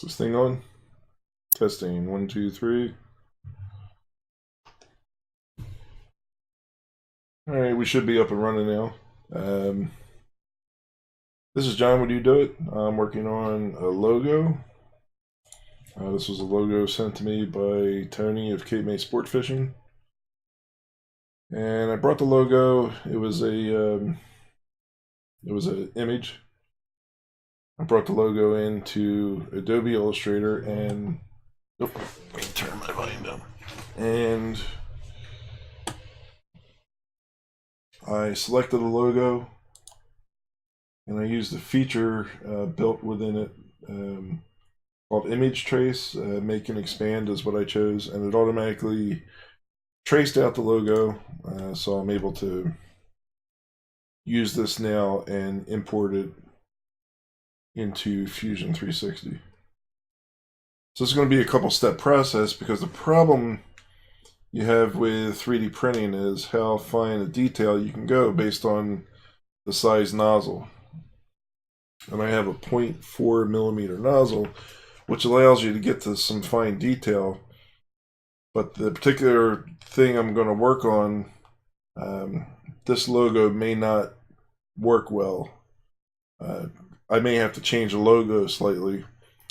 Is this thing on? Testing. 1, 2, 3. Alright, we should be up and running now. This is John. Would you do it? I'm working on a logo. This was a logo sent to me by Tony of Cape May Sport Fishing. And I brought the logo. It was an image. I brought the logo into Adobe Illustrator and let me turn my volume down. And I selected the logo, and I used a feature built within it called Image Trace. Make and expand is what I chose, and it automatically traced out the logo, so I'm able to use this now and import it into Fusion 360. So it's going to be a couple step process, because the problem you have with 3D printing is how fine a detail you can go based on the size nozzle. And I have a 0.4 millimeter nozzle, which allows you to get to some fine detail. But the particular thing I'm going to work on, this logo may not work well. I may have to change the logo slightly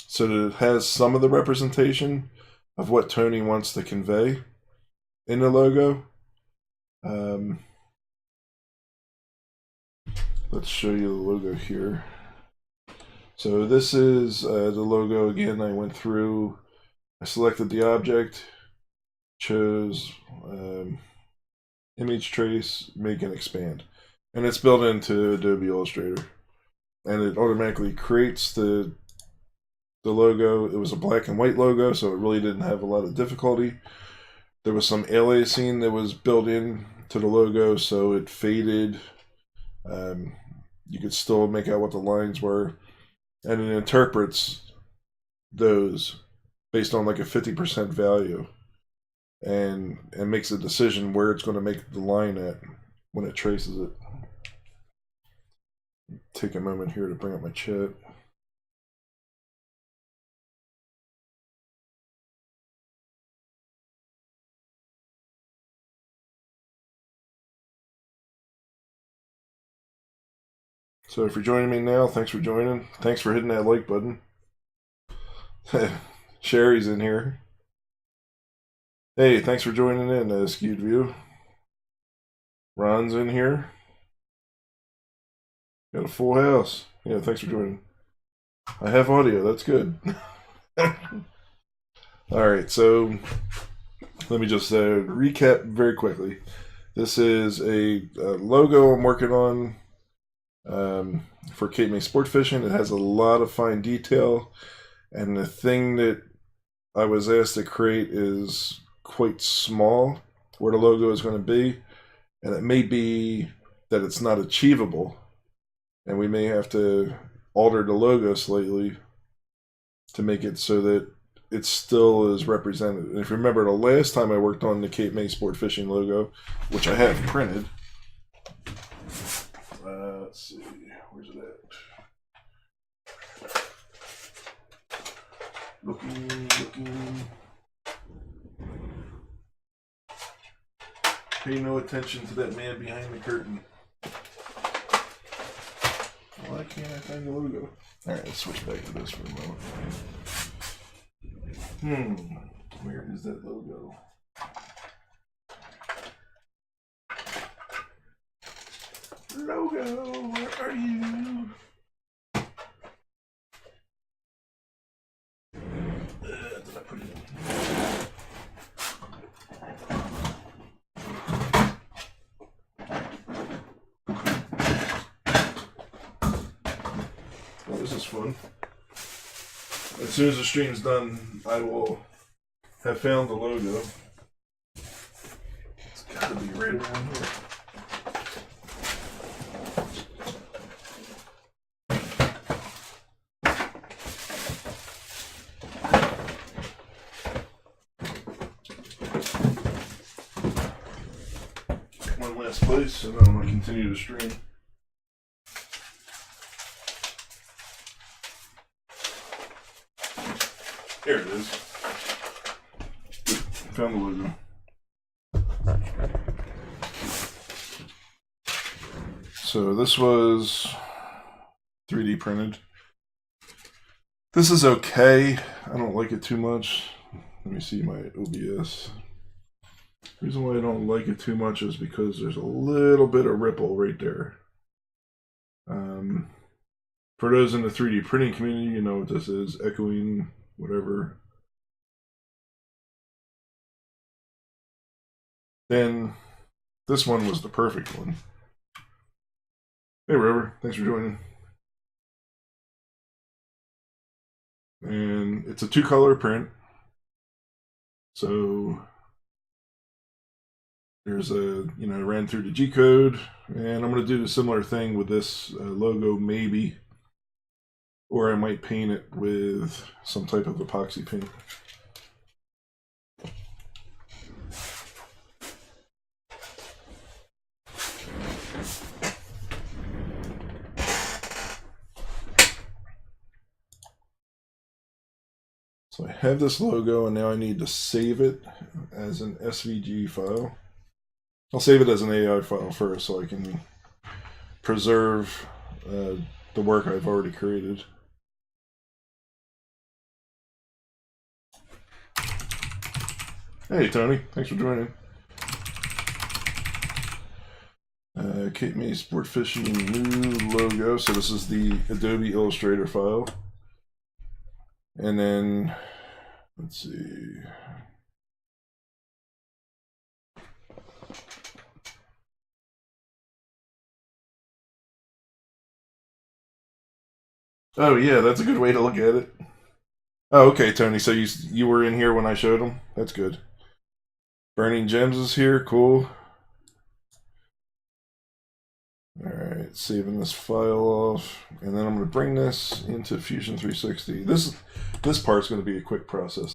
so that it has some of the representation of what Tony wants to convey in the logo. Let's show you the logo here. So this is the logo. Again, I went through, I selected the object, chose image trace, make and expand, and it's built into Adobe Illustrator, and it automatically creates the logo. It was a black and white logo, so it really didn't have a lot of difficulty. There was some aliasing that was built in to the logo, so it faded. You could still make out what the lines were, and it interprets those based on like a 50% value, and makes a decision where it's going to make the line at when it traces it. Take a moment here to bring up my chat. So if you're joining me now, thanks for joining. Thanks for hitting that like button. Sherry's in here. Hey, thanks for joining in, Skewed View. Ron's in here. Got a full house. Yeah, thanks for joining. I have audio, that's good. Alright, so let me just recap very quickly. This is a logo I'm working on for Cape May Sport Fishing. It has a lot of fine detail, and the thing that I was asked to create is quite small where the logo is going to be, and it may be that it's not achievable, and we may have to alter the logo slightly to make it so that it still is represented. And if you remember, the last time I worked on the Cape May Sport Fishing logo, which I have printed, let's see, where's it at? Looking. Pay no attention to that man behind the curtain. Why can't I find the logo? Alright, let's switch back to this for a moment. Where is that logo? Logo, where are you? Did I put it in? Well, this is fun. As soon as the stream's done, I will have found the logo. It's gotta be right around here. One last place, and then I'm going to continue to stream. There it is. Found the logo. So this was 3D printed. This is okay. I don't like it too much. Let me see my OBS. The reason why I don't like it too much is because there's a little bit of ripple right there. For those in the 3D printing community, you know what this is. Echoing, whatever. Then this one was the perfect one. Hey Rover, thanks for joining. And it's a 2-color print. So there's a, ran through the G code, and I'm going to do the similar thing with this logo maybe, or I might paint it with some type of epoxy paint. So I have this logo, and now I need to save it as an SVG file. I'll save it as an AI file first so I can preserve the work I've already created. Hey Tony, thanks for joining. Cape May Sport Fishing new logo. So this is the Adobe Illustrator file. And then, let's see. Oh yeah, that's a good way to look at it. Oh, okay, Tony. So you were in here when I showed them. That's good. Burning Gems is here. Cool. All right, saving this file off, and then I'm going to bring this into Fusion 360. This part's going to be a quick process.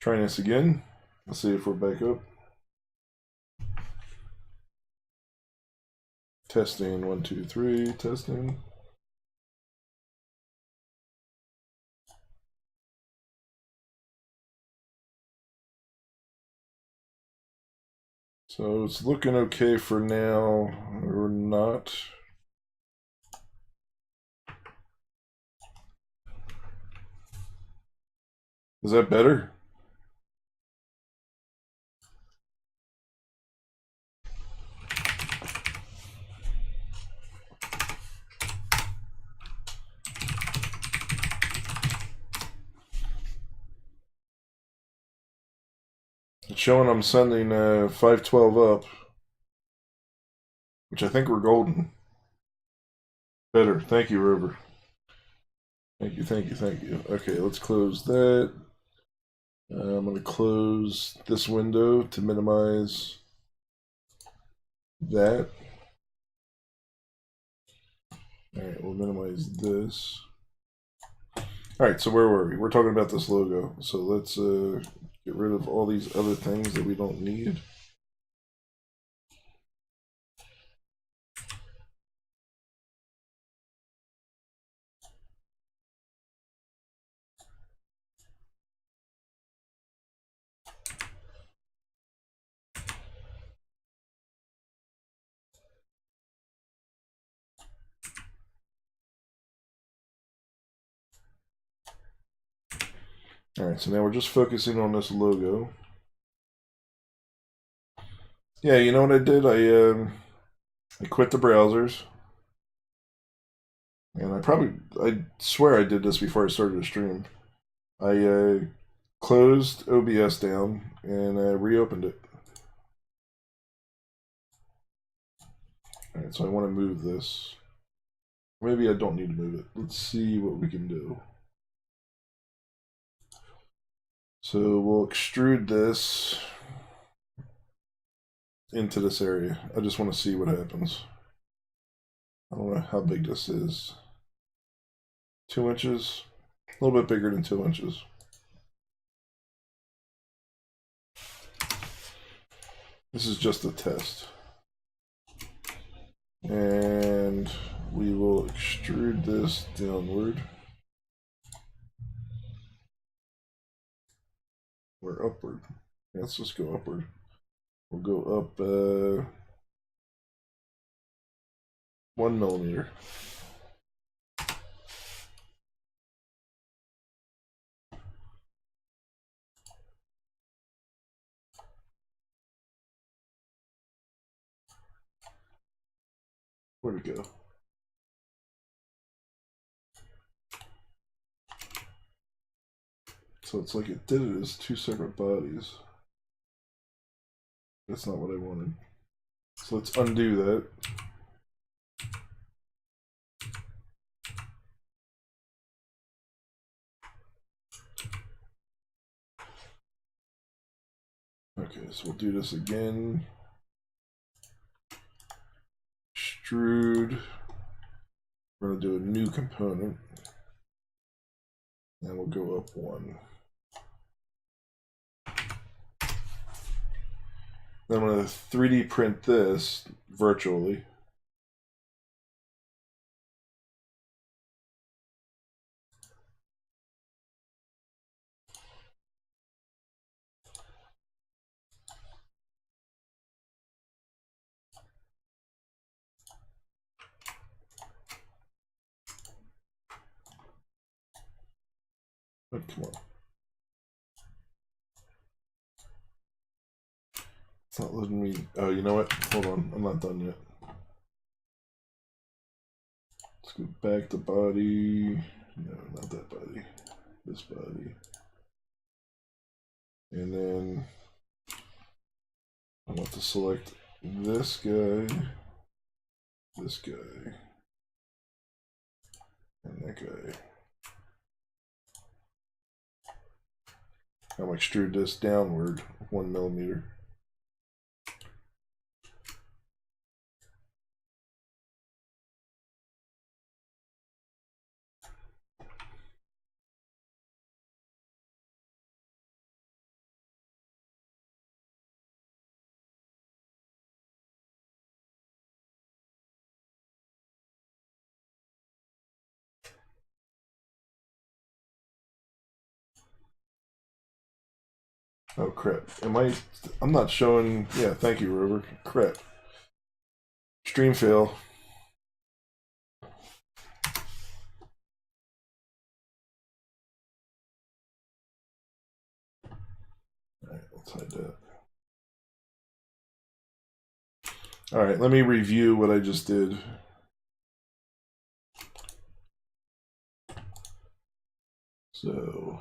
Trying this again. Let's see if we're back up. Testing 1, 2, 3. Testing. So it's looking okay for now, or not. Is that better? It's showing I'm sending 512 up, which I think we're golden. Better. Thank you, Rover. Thank you, thank you, thank you. Okay, let's close that. I'm going to close this window to minimize that. All right, we'll minimize this. All right, so where were we? We're talking about this logo. So let's get rid of all these other things that we don't need. All right, so now we're just focusing on this logo. Yeah, you know what I did? I quit the browsers. And I swear I did this before I started the stream. I closed OBS down and reopened it. All right, so I want to move this. Maybe I don't need to move it. Let's see what we can do. So we'll extrude this into this area. I just want to see what happens. I don't know how big this is. 2 inches, a little bit bigger than 2 inches. This is just a test. And we will extrude this downward. upward? Let's just go upward. We'll go up 1 millimeter. Where'd it go? So it's like it did it as 2 separate bodies. That's not what I wanted. So let's undo that. Okay, so we'll do this again. Extrude. We're going to do a new component. And we'll go up 1. Then I'm going to 3D print this virtually. Oh, come on. It's not letting me. Oh, you know what? Hold on. I'm not done yet. Let's go back to body. No, not that body. This body. And then I want to select this guy, and that guy. I'm going to extrude this downward 1 millimeter. Oh crap. I'm not showing. Yeah, thank you, Rover. Crap. Stream fail. Alright, let's hide that. Alright, let me review what I just did. So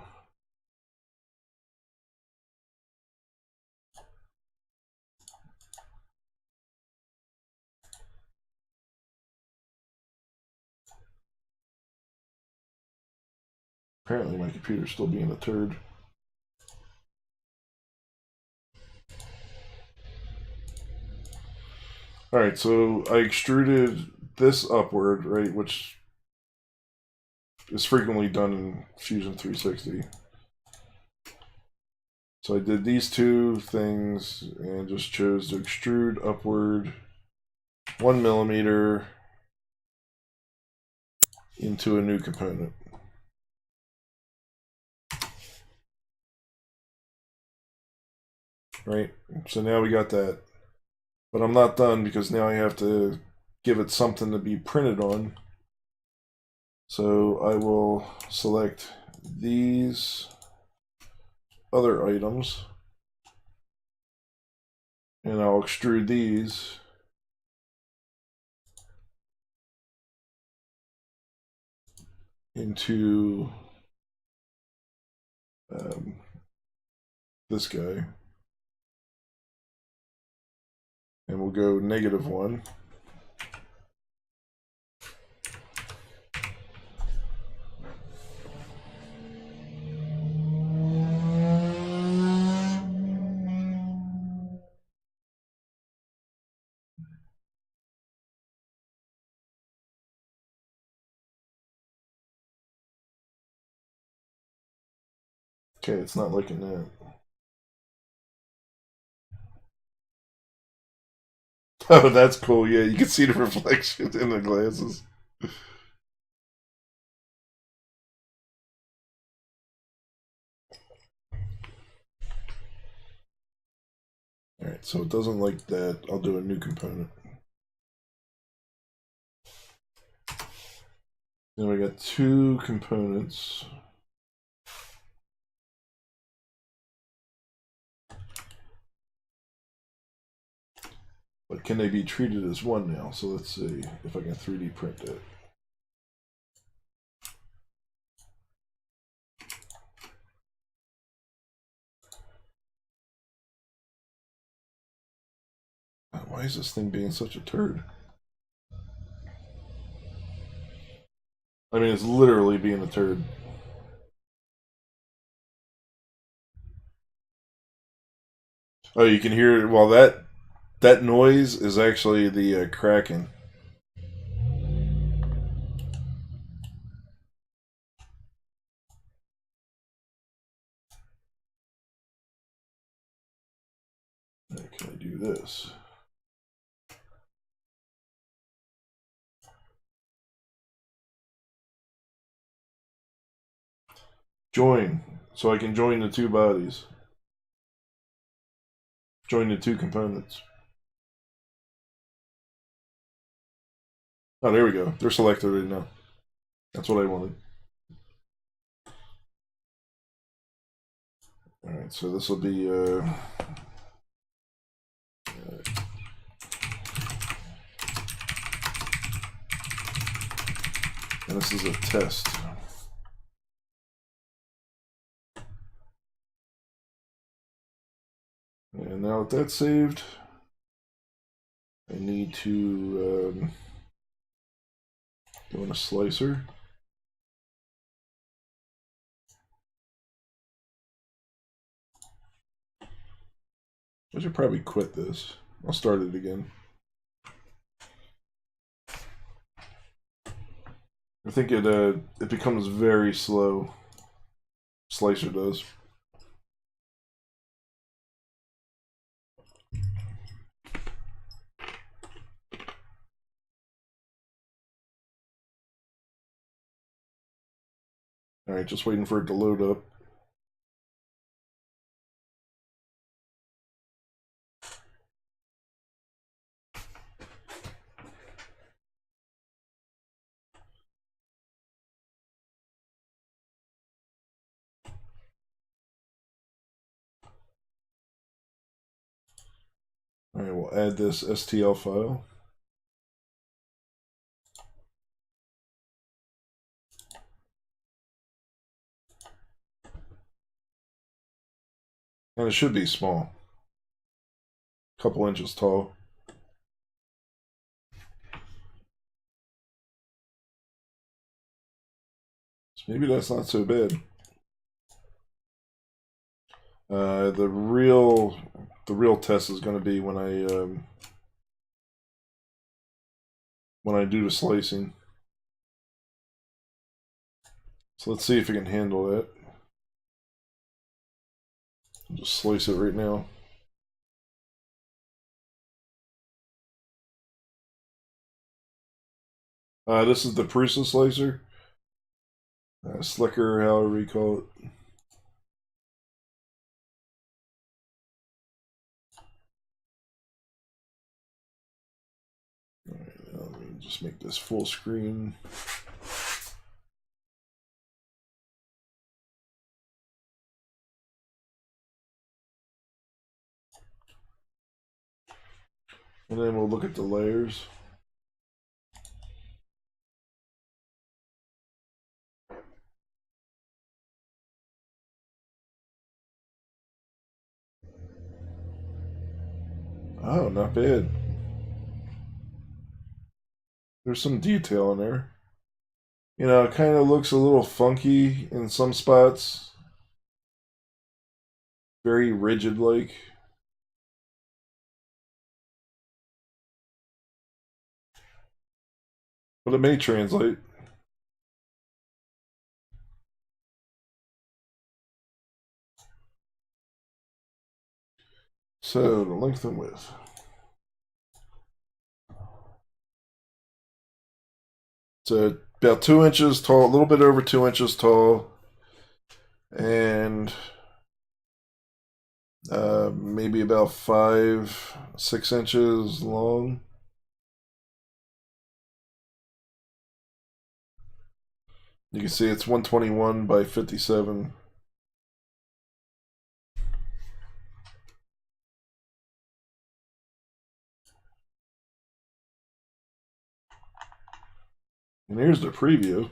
apparently my computer's still being a turd. Alright, so I extruded this upward, right, which is frequently done in Fusion 360. So I did these 2 things and just chose to extrude upward 1 millimeter into a new component. Right, so now we got that. But I'm not done because now I have to give it something to be printed on. So I will select these other items and I'll extrude these into this guy. And we'll go -1. Okay, it's not liking that. Oh, that's cool. Yeah, you can see the reflection in the glasses. Alright, so it doesn't like that. I'll do a new component. Then we got two components. But can they be treated as one now? So let's see if I can 3D print it. Why is this thing being such a turd? I mean, it's literally being a turd. Oh, you can hear it. Well, that noise is actually the cracking. Can I do this? Join, so I can join the two bodies. Join the two components. Oh, there we go. They're selected right now. That's what I wanted. Alright, so this will be and this is a test. And now that that's saved, I need to go in a slicer. I should probably quit this. I'll start it again. I think it becomes very slow. Slicer does. Alright, just waiting for it to load up. Alright, we'll add this STL file. And it should be small. A couple inches tall. So maybe that's not so bad. The real test is going to be when I do the slicing. So let's see if it can handle that. I'll just slice it right now. This is the Prusa slicer. Slicker, however you call it. Alright, let me just make this full screen. And then we'll look at the layers. Oh, not bad. There's some detail in there. You know, it kind of looks a little funky in some spots. Very rigid like. But it may translate. So, the length and width. It's about 2 inches tall, a little bit over 2 inches tall. And Maybe about 5-6 inches long. You can see it's 121 by 57. And here's the preview.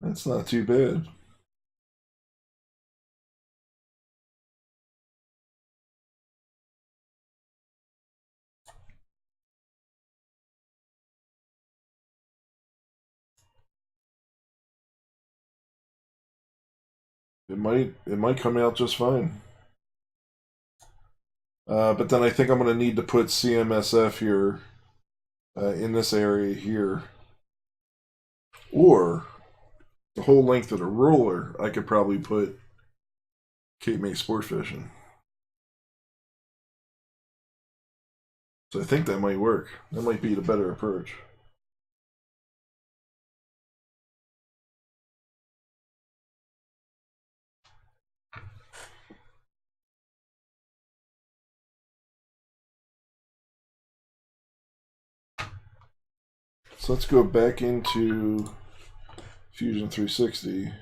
That's not too bad. It might come out just fine. But then I think I'm going to need to put CMSF here in this area here. Or the whole length of the roller, I could probably put Cape May Sport Fishing. So I think that might work. That might be the better approach. So let's go back into Fusion 360.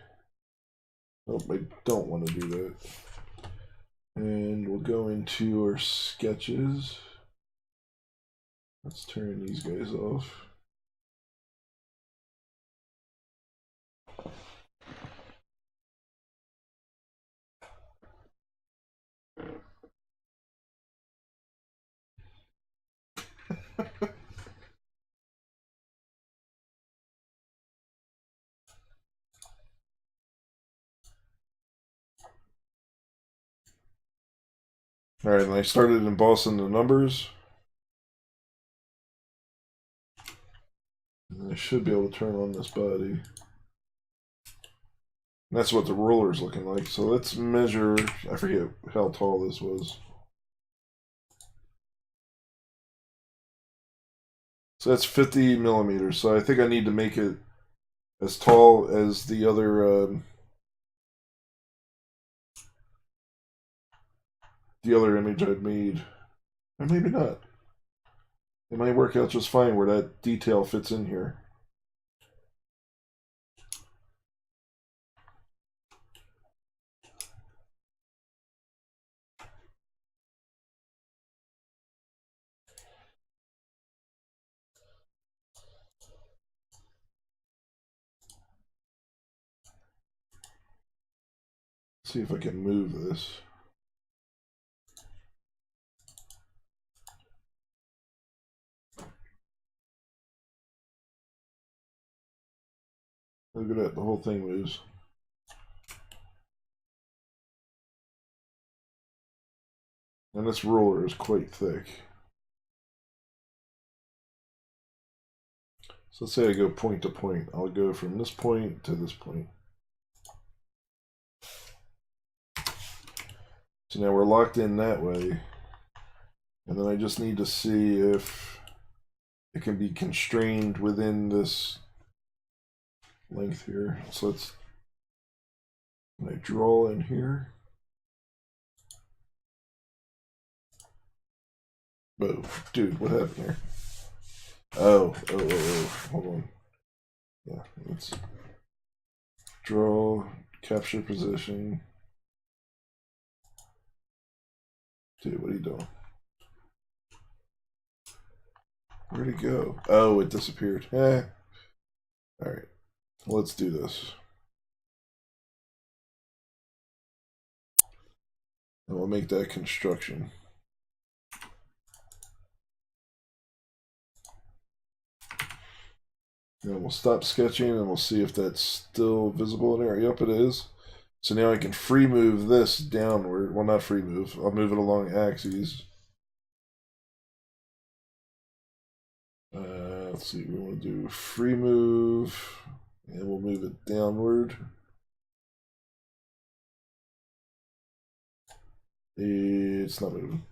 Nope, I don't want to do that. And we'll go into our sketches. Let's turn these guys off. Alright, and I started embossing the numbers. And I should be able to turn on this body. And that's what the roller is looking like. So let's measure, I forget how tall this was. So that's 50 millimeters. So I think I need to make it as tall as the other image I'd made. Or maybe not. It might work out just fine where that detail fits in here. Let's see if I can move this. Look at that, the whole thing moves. And this roller is quite thick. So let's say I go point to point. I'll go from this point to this point. So now we're locked in that way. And then I just need to see if it can be constrained within this length here. So let's, can I draw in here? Oh, dude, what happened here? Oh, hold on. Yeah, let's draw, capture position. Dude, what are you doing? Where'd it go? Oh, it disappeared. Eh. Alright, let's do this. And we'll make that construction. And we'll stop sketching and we'll see if that's still visible in there. Yep, it is. So now I can free move this downward. Well, not free move. I'll move it along axes. Let's see. We want to do free move. And we'll move it downward. It's not moving.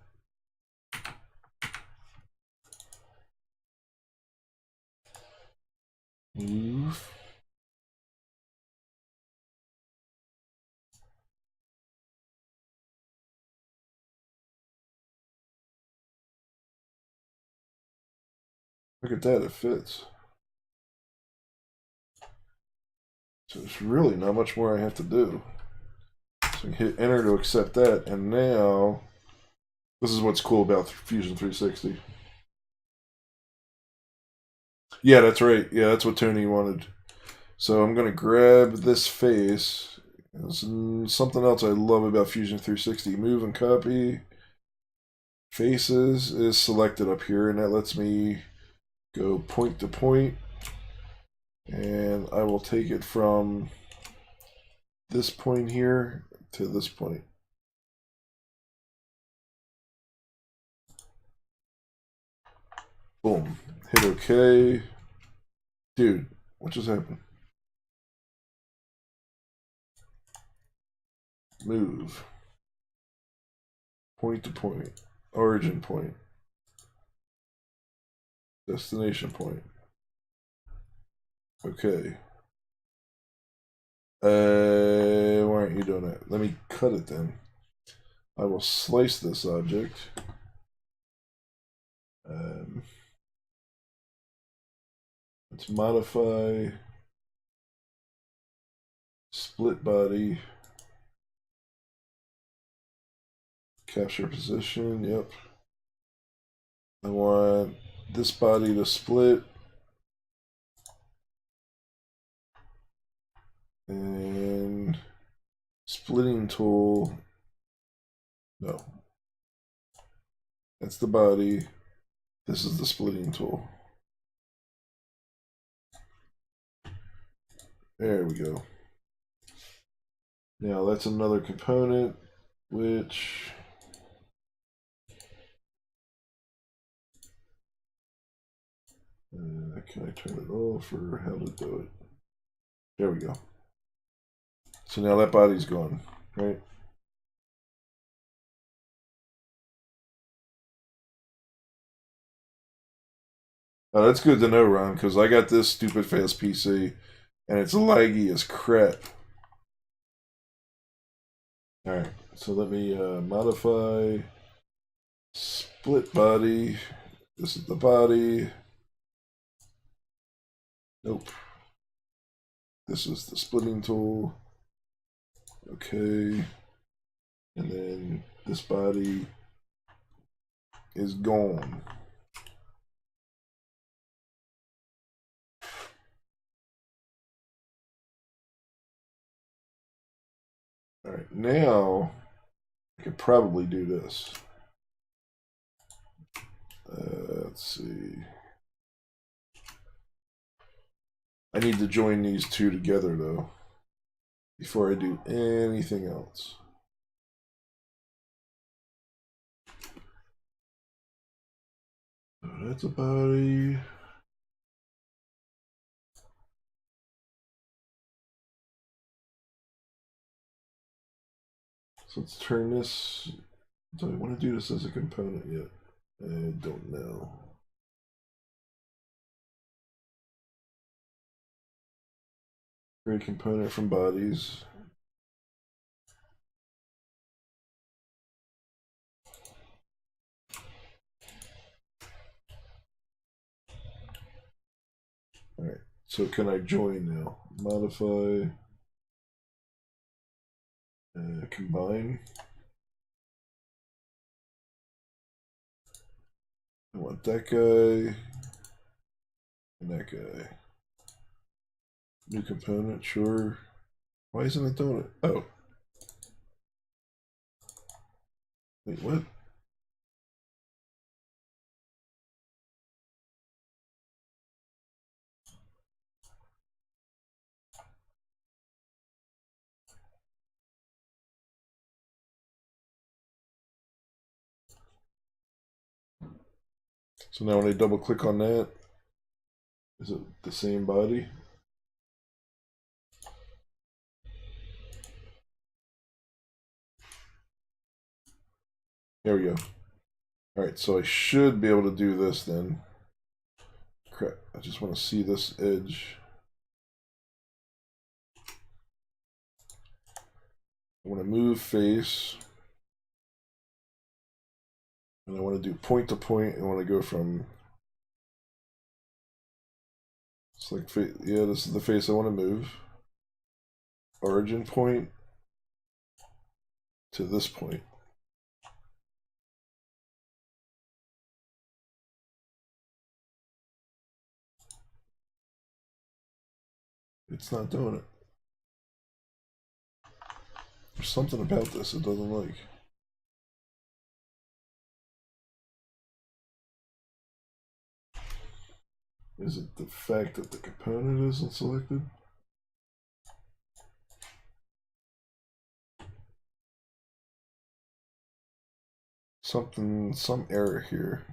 Move. Look at that, it fits. So there's really not much more I have to do. So I hit enter to accept that, and now this is what's cool about Fusion 360. Yeah, that's right. Yeah, that's what Tony wanted. So I'm going to grab this face. There's something else I love about Fusion 360. Move and copy. Faces is selected up here, and that lets me go point to point. And I will take it from this point here to this point. Boom. Hit OK. Dude, what just happened? Move. Point to point. Origin point. Destination point. Okay. Why aren't you doing that? Let me cut it then. I will slice this object. Let's modify split body. Capture position, yep. I want this body to split. And splitting tool. No. That's the body. This is the splitting tool. There we go. Now that's another component, which can I turn it off or how to do it? There we go. So now that body's gone, right? Oh, that's good to know, Ron, because I got this stupid fast PC, and it's laggy as crap. Alright, so let me modify split body. This is the body. Nope. This is the splitting tool. Okay. And then this body is gone. All right, now I could probably do this. Let's see. I need to join these two together though before I do anything else. So that's a body. So let's turn this. Do I want to do this as a component yet? I don't know. Create component from bodies. All right. So can I join now? Modify. Combine. I want that guy and that guy. New component, sure. Why isn't it doing it? Oh. Wait, what? So now when I double click on that, is it the same body? There we go. Alright, so I should be able to do this then. Crap, I just want to see this edge. I want to move face. And I want to do point to point. I want to go from Select yeah, this is the face I want to move. Origin point to this point. It's not doing it. There's something about this it doesn't like. Is it the fact that the component isn't selected? Some error here.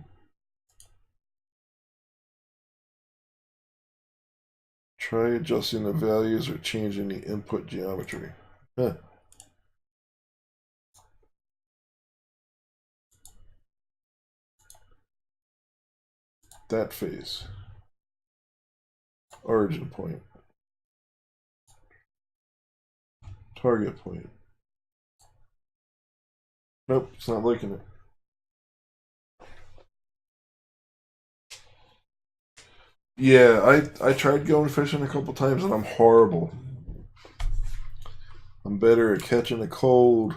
Try adjusting the values or changing the input geometry. Huh. That phase. Origin point. Target point. Nope, it's not liking it. Yeah, I tried going fishing a couple times and I'm horrible. I'm better at catching a cold.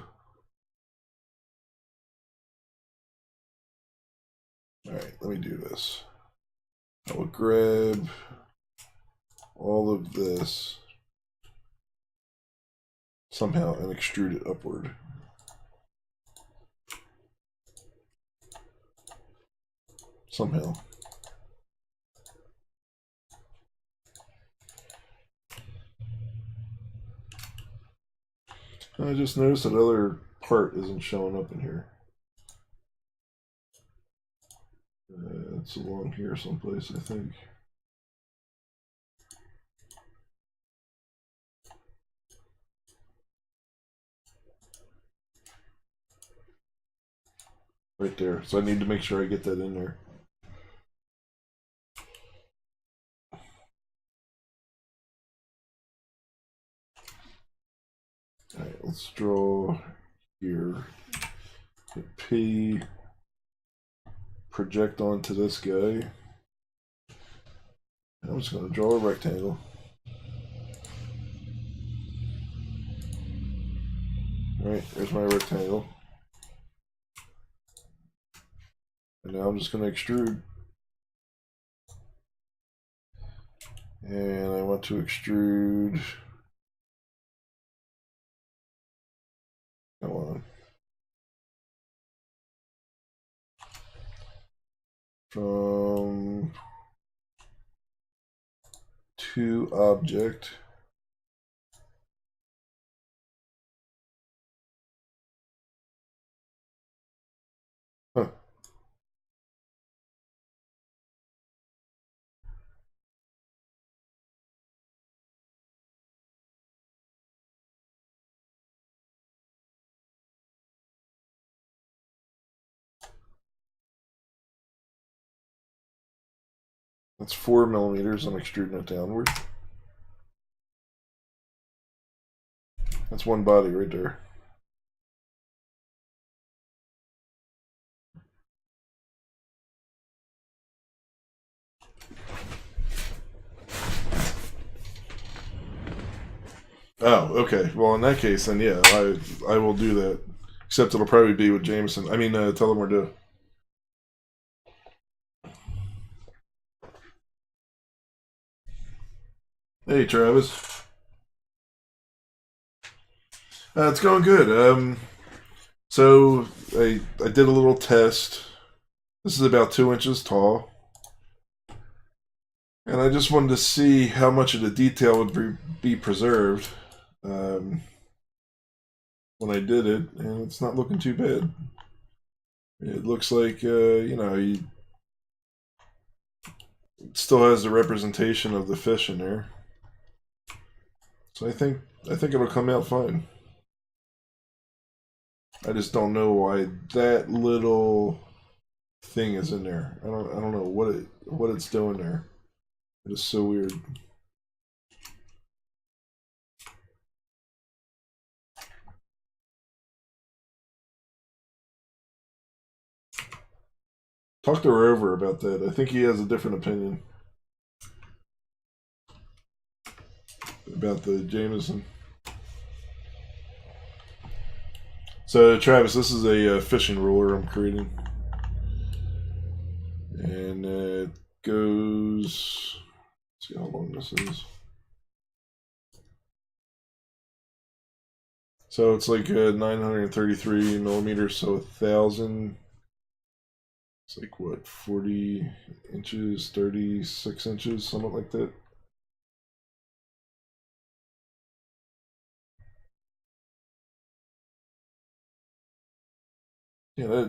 Alright, let me do this. I will grab all of this somehow and extrude it upward. Somehow. I just noticed that other part isn't showing up in here. It's along here someplace, I think. Right there. So I need to make sure I get that in there. Alright, let's draw here. Hit P. Project onto this guy. I'm just going to draw a rectangle. Alright, there's my rectangle. And now I'm just going to extrude. And I want to extrude. Come on. From to object. Huh. That's 4 millimeters. I'm extruding it downward. That's one body right there. Oh, okay. Well, in that case, then yeah, I will do that. Except it'll probably be with Jameson. I mean, tell him we're due. Hey, Travis. It's going good. So I did a little test. This is about 2 inches tall. And I just wanted to see how much of the detail would be preserved when I did it, and it's not looking too bad. It looks like, you know, it still has the representation of the fish in there. So I think it'll come out fine. I just don't know why that little thing is in there. I don't know what it's doing there. It is so weird. Talk to Rover about that. I think he has a different opinion. about the Jameson. So Travis, this is a fishing ruler I'm creating, and it goes. Let's see how long this is. So it's like 933 millimeters, so 1,000. It's like what, 40 inches, 36 inches, something like that. Yeah,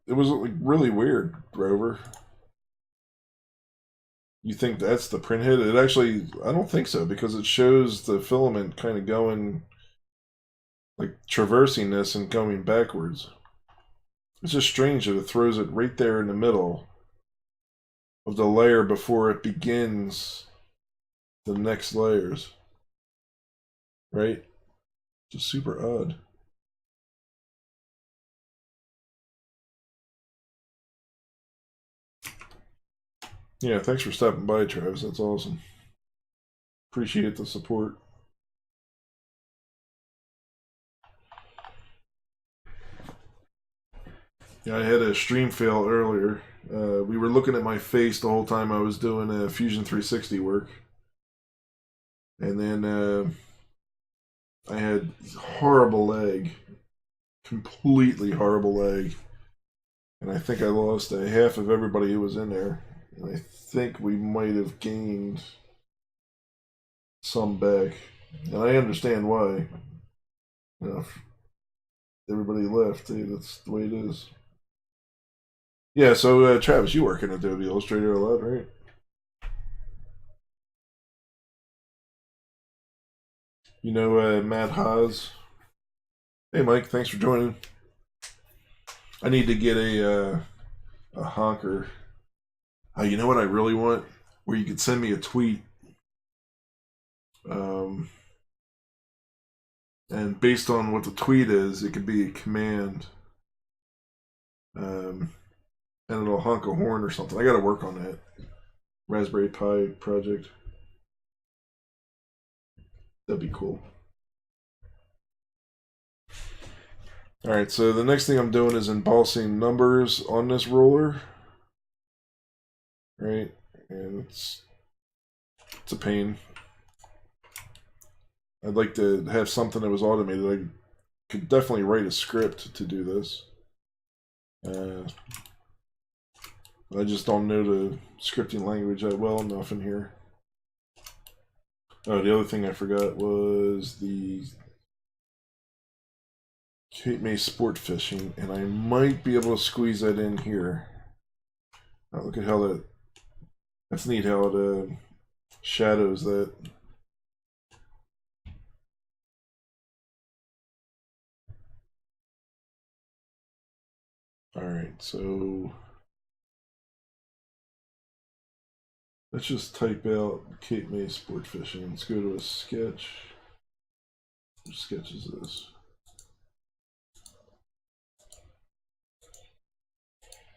it was like really weird, Rover. You think that's the print head? It actually, I don't think so, because it shows the filament kind of going, like traversing this and going backwards. It's just strange that it throws it right there in the middle of the layer before it begins the next layers. Right? Just super odd. Yeah, thanks for stopping by, Travis. That's awesome. Appreciate the support. Yeah, I had a stream fail earlier. We were looking at my face the whole time I was doing Fusion 360 work. And then I had horrible lag. Completely horrible lag. And I think I lost half of everybody who was in there. And I think we might have gained some back. And I understand why. You know, everybody left. Hey, that's the way it is. Yeah, so Travis, you work in Adobe Illustrator a lot, right? You know Matt Haas? Hey Mike, thanks for joining. I need to get a honker. You know what I really want? Where you could send me a tweet. And based on what the tweet is, it could be a command. And it'll honk a horn or something. I gotta work on that. Raspberry Pi project. That'd be cool. Alright, so the next thing I'm doing is embossing numbers on this roller. Right? And it's a pain. I'd like to have something that was automated. I could definitely write a script to do this. I just don't know the scripting language well enough in here. Oh, the other thing I forgot was the Cape May sport fishing, and I might be able to squeeze that in here. Oh, look at how that's neat how it shadows that. Alright, so let's just type out Cape May sport fishing. Let's go to a sketch. Which sketch is this?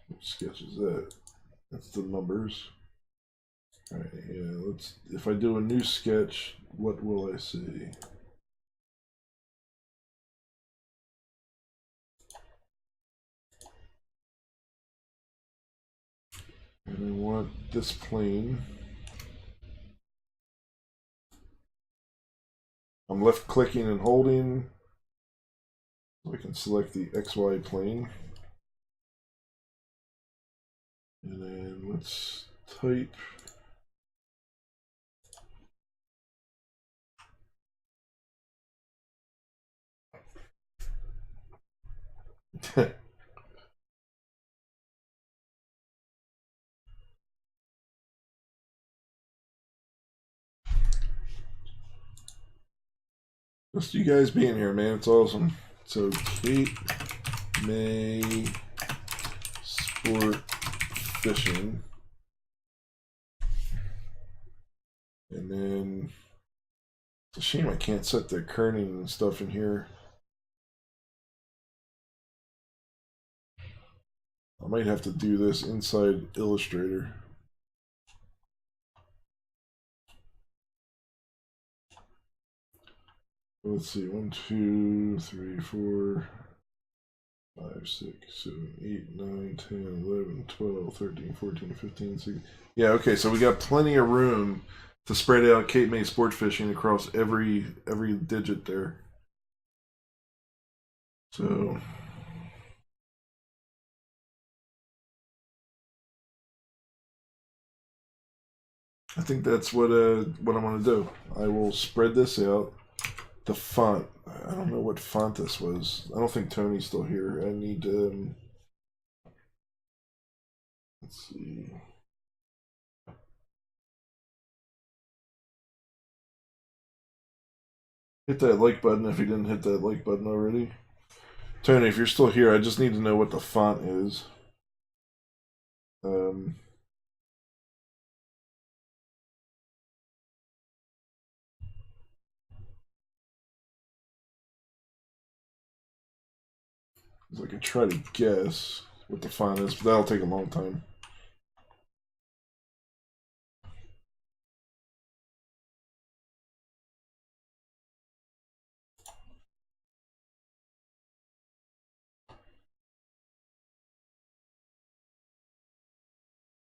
Which sketch is that? That's the numbers. Alright, yeah, if I do a new sketch, what will I see? And I want this plane. I'm left clicking and holding. So I can select the XY plane. And then let's type. Just you guys being here, man. It's awesome. So Cape May sport fishing. And then it's a shame I can't set the kerning and stuff in here. I might have to do this inside Illustrator. let's see, 1, 2, 3, 4, 5, 6, 7, 8, 9, 10, 11, 12, 13, 14, 15, 16. Yeah, okay, so we got plenty of room to spread out Cape May sport fishing across every digit there. So I think that's what I'm gonna do. I will spread this out. The font. I don't know what font this was. I don't think Tony's still here. I need let's see. Hit that like button if you didn't hit that like button already. Tony, if you're still here, I just need to know what the font is. I can try to guess what the font is, but that'll take a long time.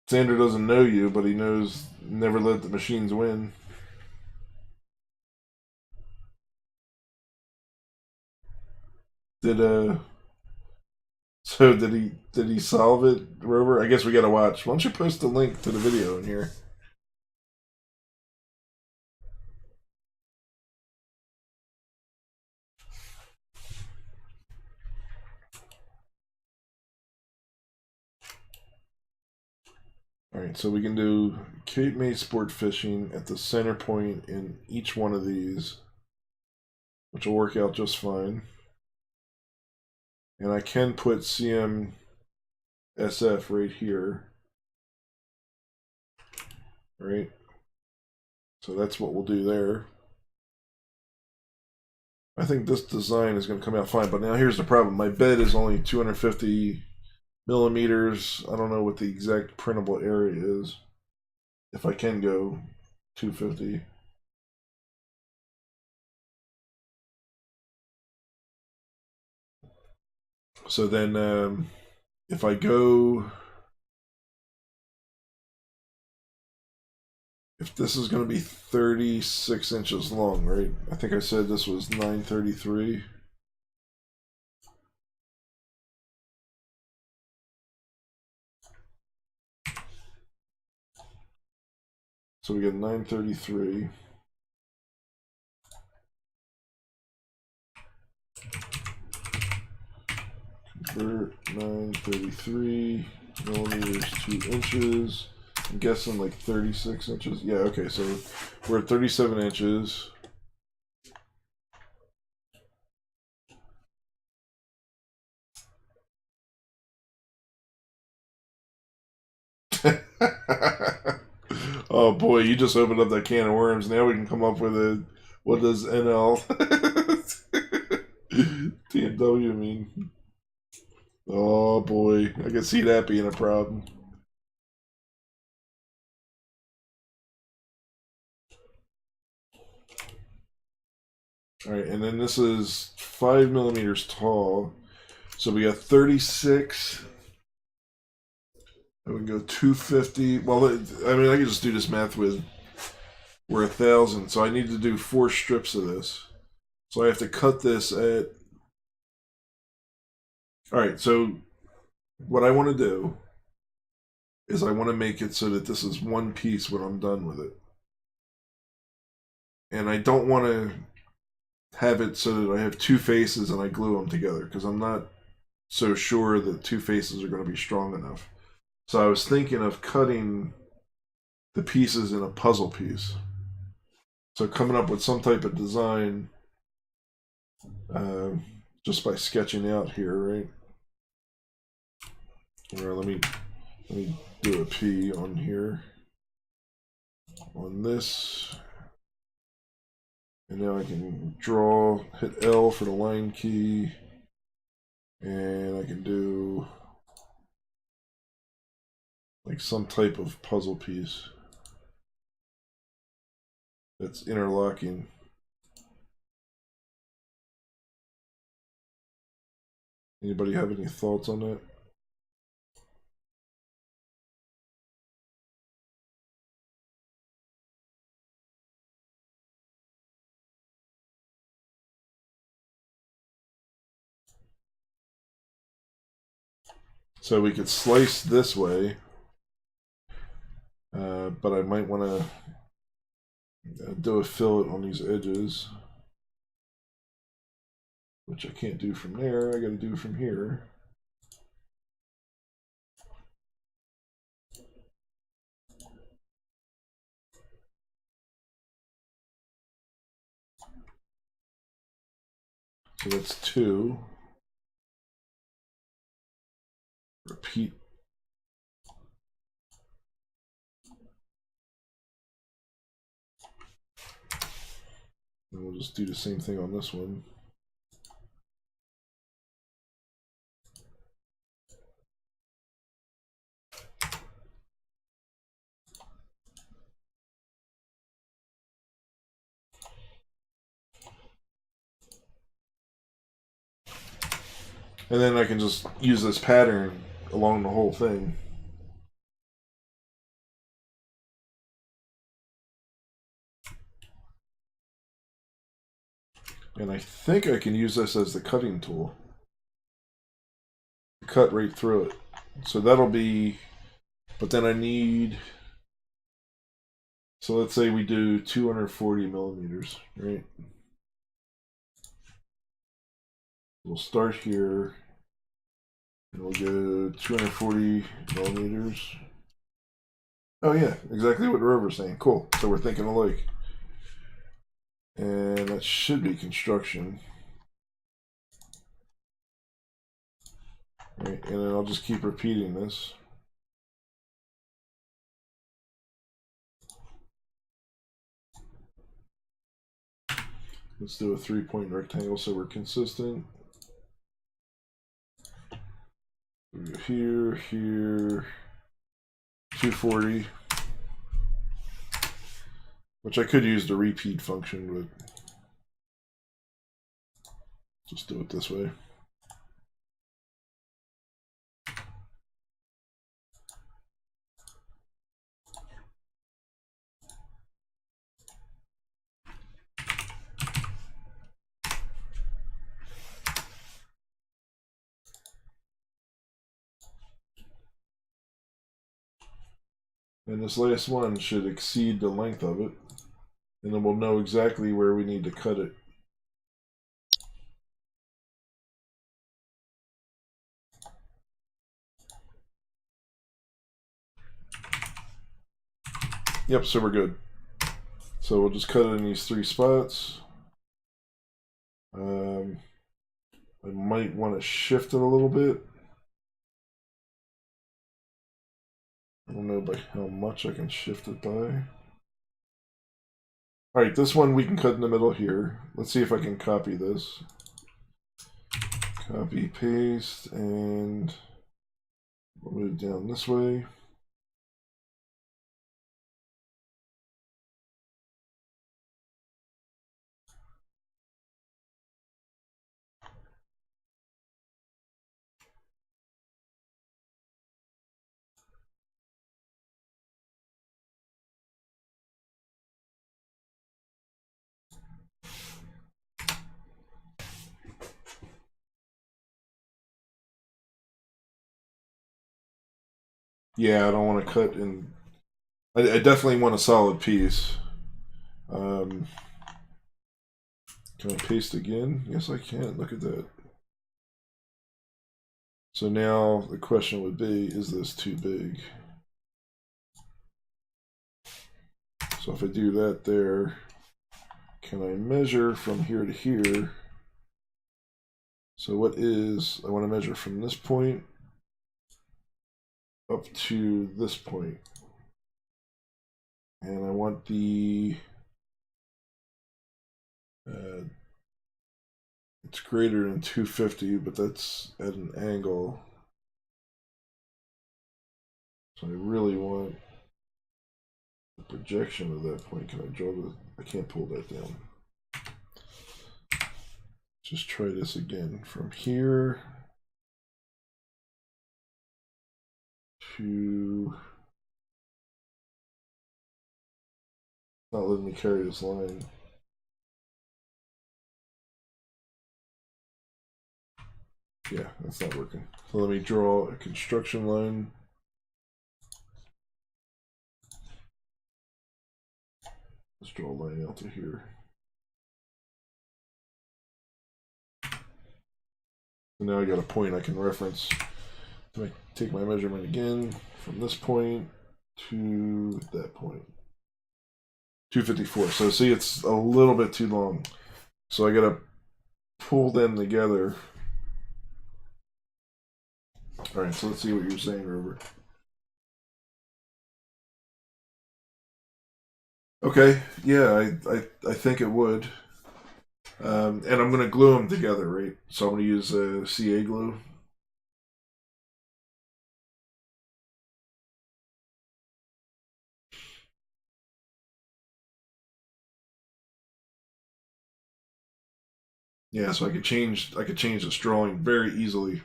Xander doesn't know you, but he knows never let the machines win. Did so did he solve it, Rover? I guess we gotta watch. Why don't you post the link to the video in here? Alright, so we can do Cape May sport fishing at the center point in each one of these, which will work out just fine. And I can put CMSF right here. Right? So that's what we'll do there. I think this design is going to come out fine, but now here's the problem. My bed is only 250 millimeters. I don't know what the exact printable area is. If I can go 250. So then if I go, if this is going to be 36 inches long, right? I think I said this was 933. So we get 933. Convert 933 millimeters to inches. I'm guessing like 36 inches. Yeah, okay, so we're at 37 inches. Oh boy, you just opened up that can of worms. Now we can come up with a, what does NL TMW mean? Oh boy, I can see that being a problem. Alright, and then this is 5 millimeters tall. So we got 36. I would go 250. Well, I mean, I could just do this math with, we're 1,000. So I need to do 4 strips of this. So I have to cut this at. Alright, so what I want to do is I want to make it so that this is one piece when I'm done with it. And I don't want to have it so that I have 2 faces and I glue them together, because I'm not so sure that 2 faces are going to be strong enough. So I was thinking of cutting the pieces in a puzzle piece. So coming up with some type of design just by sketching out here, right? All right, let me do a P on here, on this. And now I can draw, hit L for the line key, and I can do like some type of puzzle piece that's interlocking. Anybody have any thoughts on that? So we could slice this way, but I might want to do a fillet on these edges, which I can't do from there. I got to do from here. So that's 2. Repeat. And we'll just do the same thing on this one. And then I can just use this pattern along the whole thing. And I think I can use this as the cutting tool. Cut right through it. So that'll be, but then I need, so let's say we do 240 millimeters, right? We'll start here, and we'll go 240 millimeters. Oh yeah, exactly what Rover's saying. Cool. So we're thinking alike. And that should be construction. Right, and then I'll just keep repeating this. Let's do a 3-point rectangle so we're consistent. Here, here, 240. Which I could use the repeat function, but just do it this way. And this last one should exceed the length of it. And then we'll know exactly where we need to cut it. Yep, so we're good. So we'll just cut it in these 3 spots. I might want to shift it a little bit. I don't know by how much I can shift it by. Alright, this one we can cut in the middle here. Let's see if I can copy this. Copy, paste, and we'll move it down this way. Yeah, I don't want to cut in. I definitely want a solid piece. Can I paste again? Yes, I can. Look at that. So now the question would be, is this too big? So if I do that there, can I measure from here to here? So what is, I want to measure from this point up to this point. And I want the, it's greater than 250, but that's at an angle. So I really want the projection of that point. Can I draw the, I can't pull that down. Just try this again from here to... Not letting me carry this line. Yeah, that's not working. So let me draw a construction line. Let's draw a line out to here. So now I got a point I can reference. I take my measurement again from this point to that point. 254. So see, it's a little bit too long. So I gotta pull them together. All right, so let's see what you're saying, Robert. Okay, yeah, I think it would. And I'm gonna glue them together, right? So I'm gonna use CA glue. Yeah, so I could change this drawing very easily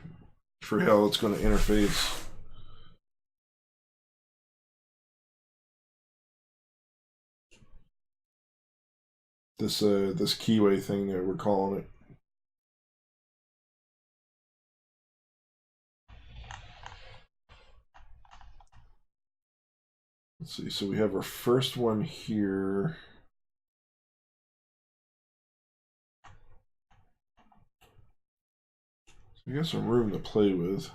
for how it's going to interface. This this keyway thing that we're calling it. Let's see. So we have our first one here. So we got some room to play with.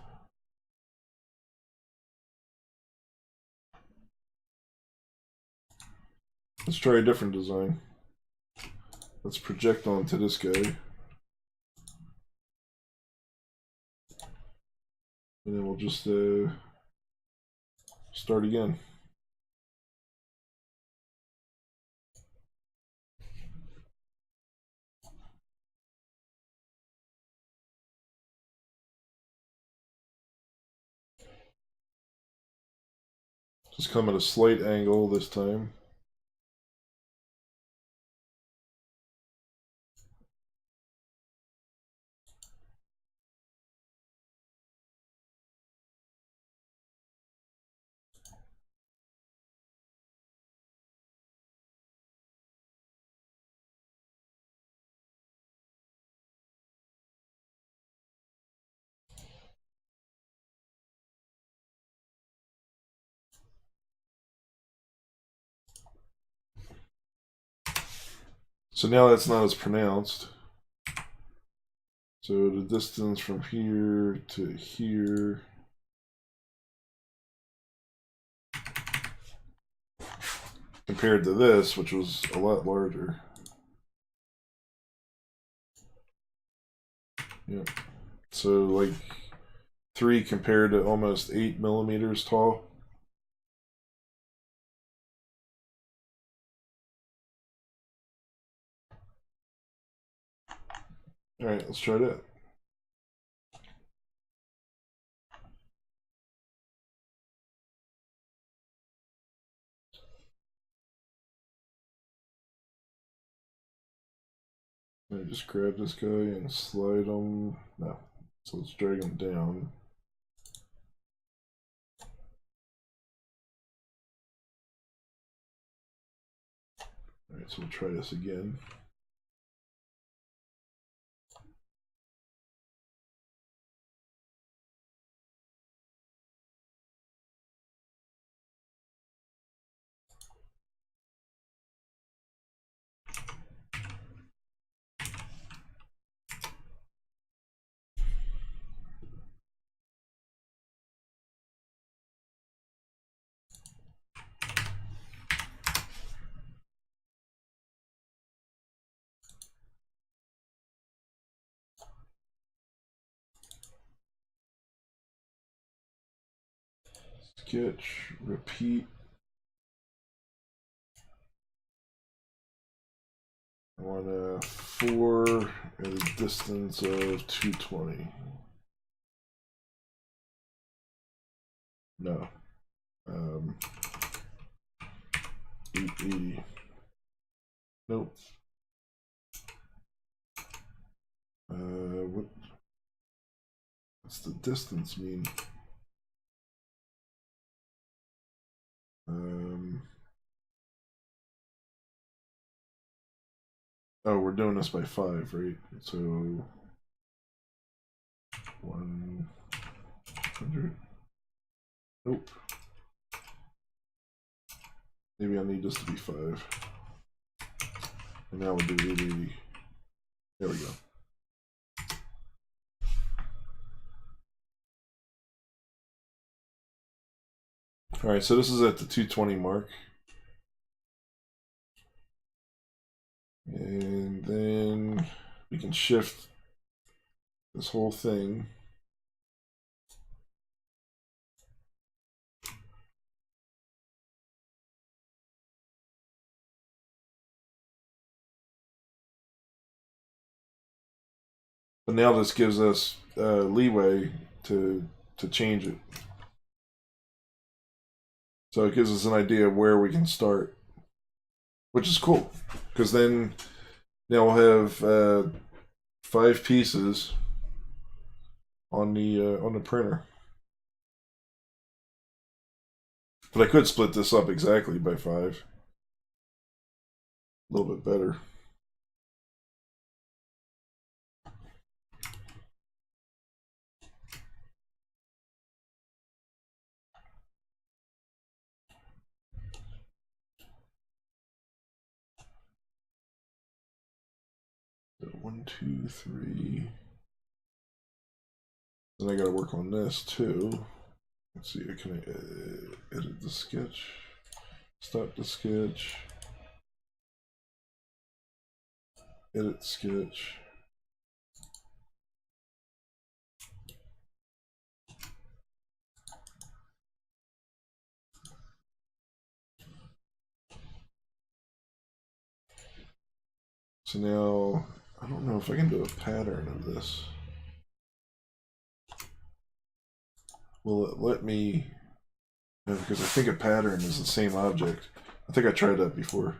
Let's try a different design. Let's project onto this guy. And then we'll just start again. Just come at a slight angle this time. So now that's not as pronounced. So the distance from here to here. Compared to this, which was a lot larger. Yep. So like 3 compared to almost 8 millimeters tall. All right, let's try that. I just grab this guy and slide him. No, so let's drag him down. All right, so we'll try this again. Sketch, repeat. I want a 4 at a distance of 220. No. 880. Nope. What's the distance mean? Oh, we're doing this by 5, right? So 100. Nope. Maybe I need this to be 5. And now we'll do 80. There we go. All right, so this is at the 220 mark. And then we can shift this whole thing. But now this gives us leeway to change it. So it gives us an idea of where we can start, which is cool. Because then now we'll have 5 pieces on the printer. But I could split this up exactly by 5. A little bit better. So 1, 2, 3. Then I gotta work on this too. Let's see, can I edit the sketch? Stop the sketch. Edit sketch. So now, I don't know if I can do a pattern of this. Will it let me? Because I think a pattern is the same object. I think I tried that before.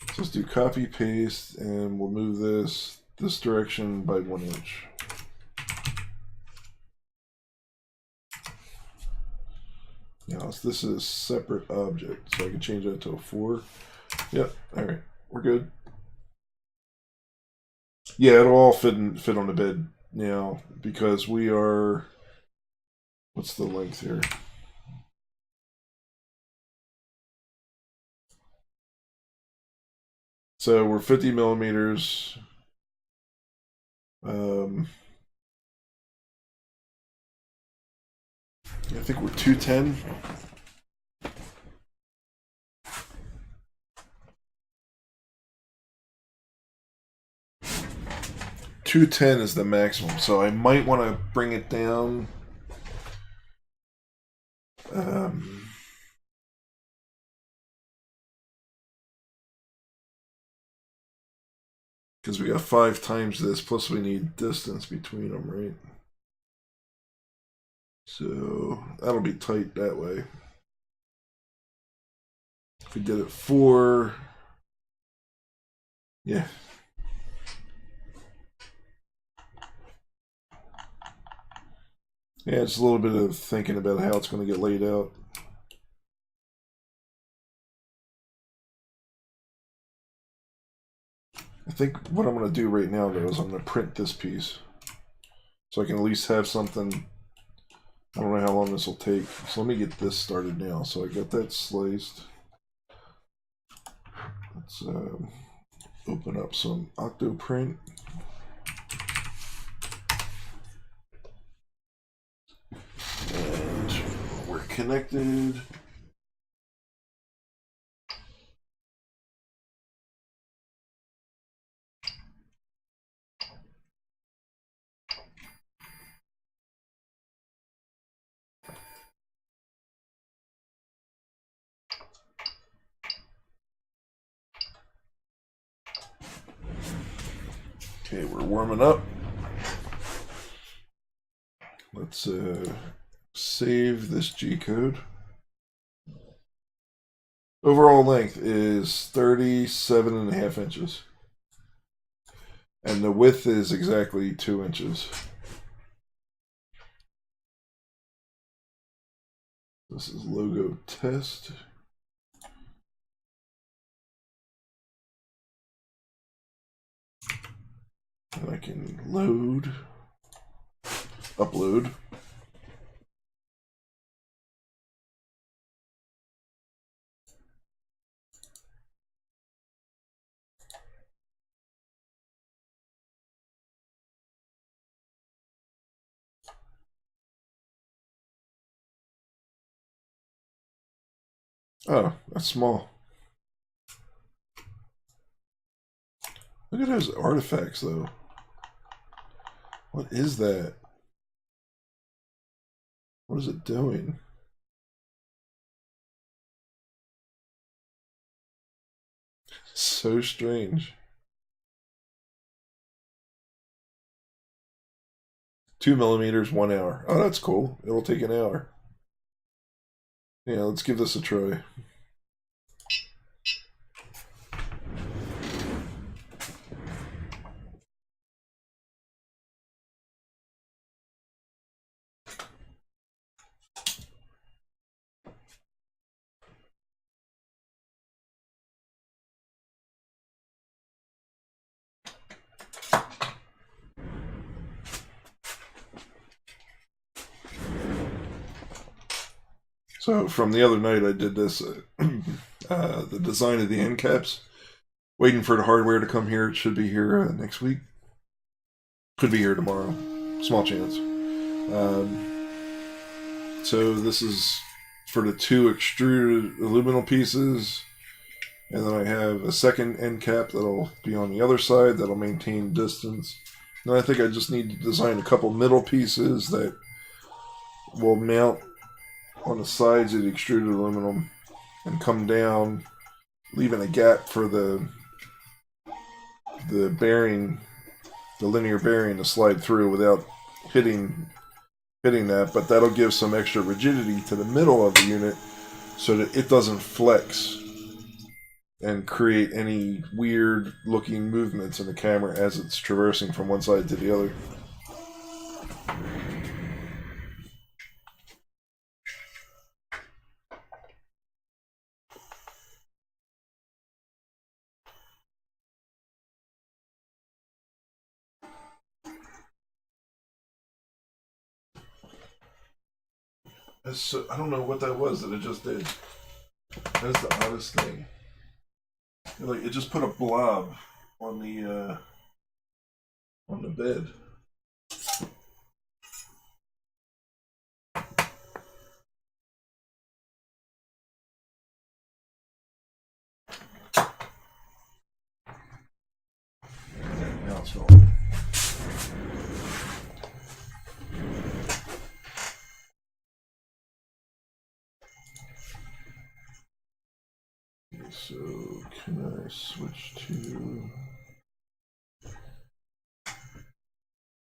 So let's do copy, paste, and we'll move this direction by 1 inch. Now this is a separate object, so I can change that to a 4. Yep, all right, we're good. Yeah, it'll all fit on the bed now because we are. What's the length here? So we're 50 millimeters. I think we're 210. .210 is the maximum, so I might want to bring it down. Because we got 5 times this, plus we need distance between them, right? So that'll be tight that way. If we did it 4, yeah. Yeah, it's a little bit of thinking about how it's going to get laid out. I think what I'm going to do right now, though, is I'm going to print this piece. So I can at least have something. I don't know how long this will take. So let me get this started now. So I got that sliced. Let's open up some Octoprint. And we're connected. Okay, we're warming up. Let's save this G code. Overall length is 37.5 inches. And the width is exactly 2 inches. This is logo test. And I can load, upload. Oh, that's small. Look at those artifacts, though. What is that? What is it doing? So strange. 2 millimeters, 1 hour. Oh, that's cool. It'll take an hour. Yeah, let's give this a try. So from the other night, I did this, the design of the end caps. Waiting for the hardware to come here. It should be here next week. Could be here tomorrow. Small chance. So this is for the 2 extruded aluminum pieces. And then I have a second end cap that'll be on the other side that'll maintain distance. And I think I just need to design a couple middle pieces that will mount on the sides of the extruded aluminum and come down, leaving a gap for the bearing, the linear bearing, to slide through without hitting that. But that'll give some extra rigidity to the middle of the unit so that it doesn't flex and create any weird looking movements in the camera as it's traversing from one side to the other. So, I don't know what that was that it just did. That's the oddest thing. Like, it just put a blob on the bed. Now it's gone. So can I switch to?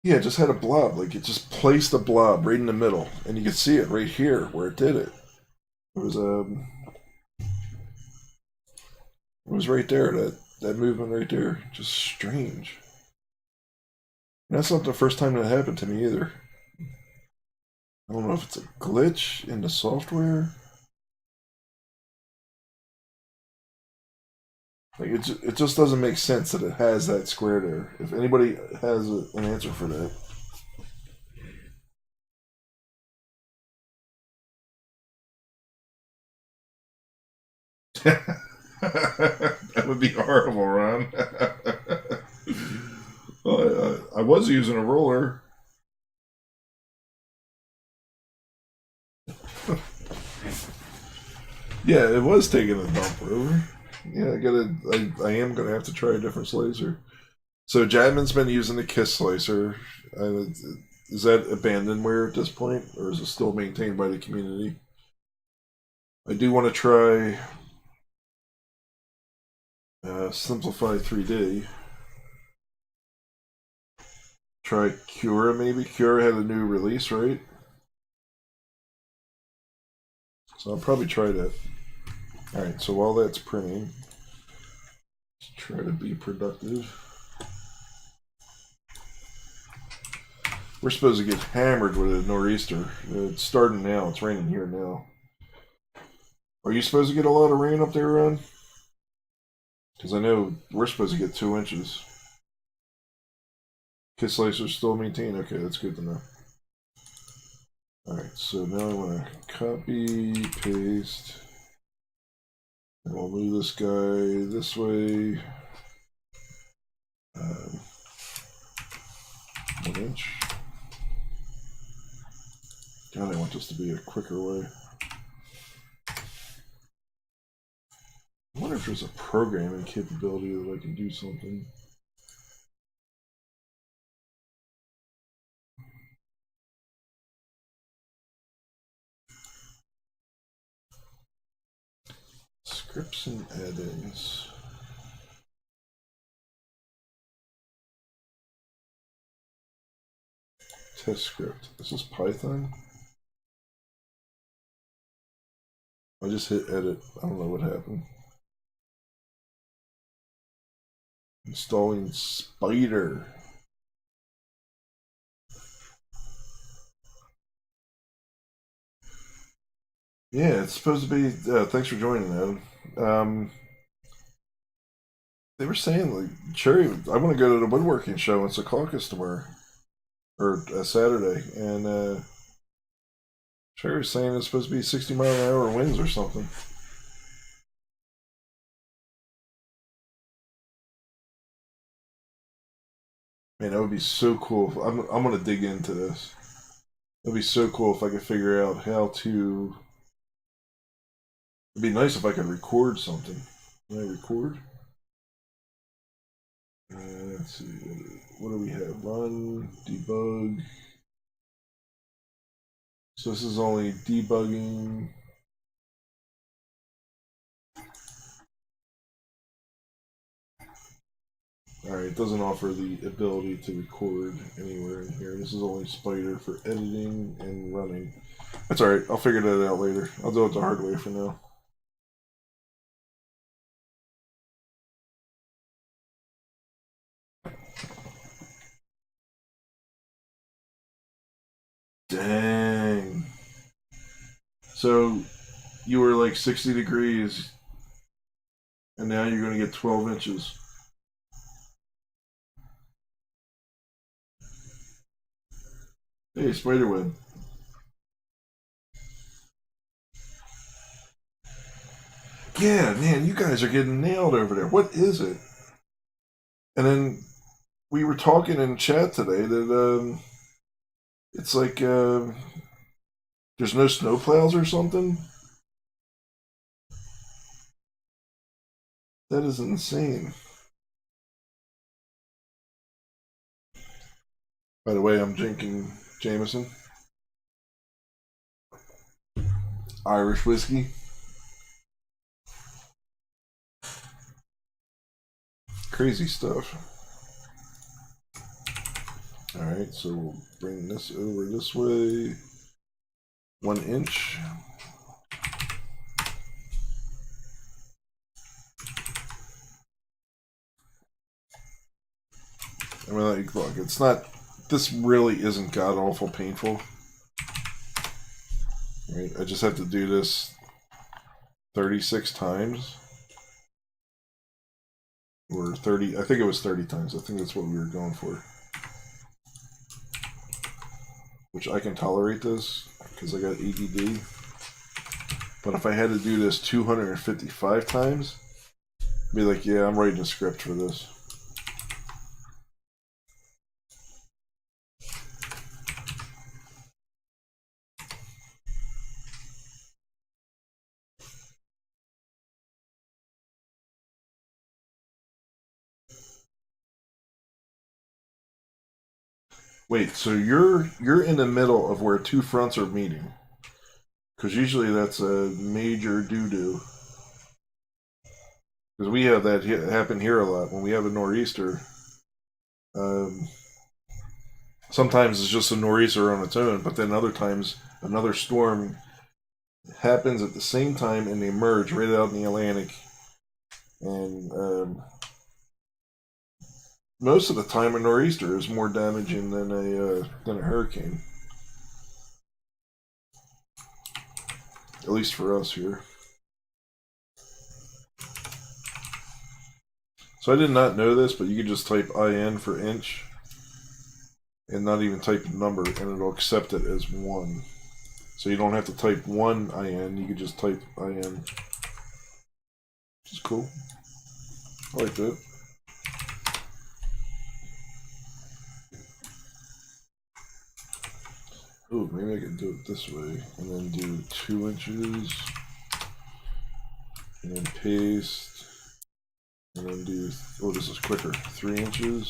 Yeah, it just had a blob. Like, it just placed a blob right in the middle, and you could see it right here where it did it. It was right there. That movement right there, just strange. And that's not the first time that happened to me either. I don't know if it's a glitch in the software. Like, it just doesn't make sense that it has that square there. If anybody has an answer for that. That would be horrible, Ron. Well, I was using a roller. Yeah, it was taking a dump over. Yeah, I am gonna have to try a different slicer. So Jadman's been using the Kiss slicer. Is that abandonware at this point, or is it still maintained by the community? I do want to try Simplify 3D. Try Cura maybe. Cura had a new release, right? So I'll probably try that. Alright, so while that's printing, let's try to be productive. We're supposed to get hammered with a nor'easter. It's starting now. It's raining here now. Are you supposed to get a lot of rain up there, Ron? Because I know we're supposed to get 2 inches. Kit slicer still maintained. Okay, that's good to know. Alright, so now I want to copy, paste, and we'll move this guy this way. 1 inch. God, I want this to be a quicker way. I wonder if there's a programming capability that I can do something. Scripts and add-ins. Test script. Is this Python? I just hit edit. I don't know what happened. Installing Spider. Yeah, it's supposed to be. Thanks for joining, Adam. They were saying like Cherry. I want to go to the woodworking show in Secaucus tomorrow, or Saturday, and Cherry was saying it's supposed to be 60-mile-an-hour winds or something. Man, that would be so cool. I'm gonna dig into this. It'd be so cool if I could figure out how to. It'd be nice if I could record something. Can I record? Let's see. What do we have? Run, debug. So this is only debugging. Alright, it doesn't offer the ability to record anywhere in here. This is only Spider for editing and running. That's alright, I'll figure that out later. I'll do it the hard way for now. Dang. So you were like 60 degrees and now you're going to get 12 inches. Hey, spiderweb. Yeah, man, you guys are getting nailed over there. What is it? And then we were talking in chat today that it's like there's no snowplows or something. That is insane. By the way, I'm drinking Jameson. Irish whiskey. Crazy stuff. Alright, so we'll bring this over this way. 1 inch. I mean, like, look, it's not. This really isn't god awful painful. Right? I just have to do this 36 times. Or 30. I think it was 30 times. I think that's what we were going for. Which I can tolerate this because I got ADD. But if I had to do this 255 times, I'd be like, yeah, I'm writing a script for this. Wait, so you're in the middle of where two fronts are meeting. Because usually that's a major doo-doo. Because we have that happen here a lot when we have a nor'easter. Sometimes it's just a nor'easter on its own, but then other times another storm happens at the same time and they merge right out in the Atlantic. And most of the time, a nor'easter is more damaging than a hurricane. At least for us here. So I did not know this, but you could just type IN for inch, and not even type a number, and it'll accept it as 1. So you don't have to type 1 IN, you can just type IN. Which is cool. I like that. Oh, maybe I can do it this way, and then do 2 inches, and then paste, and then do, oh, this is quicker, 3 inches,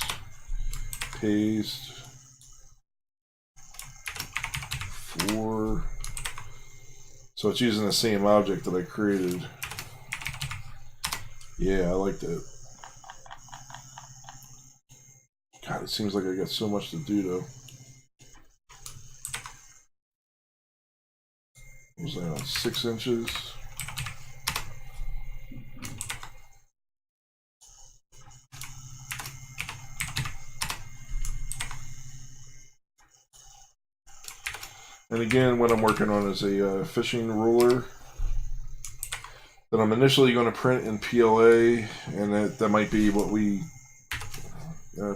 paste, 4, so it's using the same object that I created. Yeah, I like that. God, it seems like I got so much to do though. What was that on 6 inches? And again, what I'm working on is a fishing ruler that I'm initially going to print in PLA, and that might be what we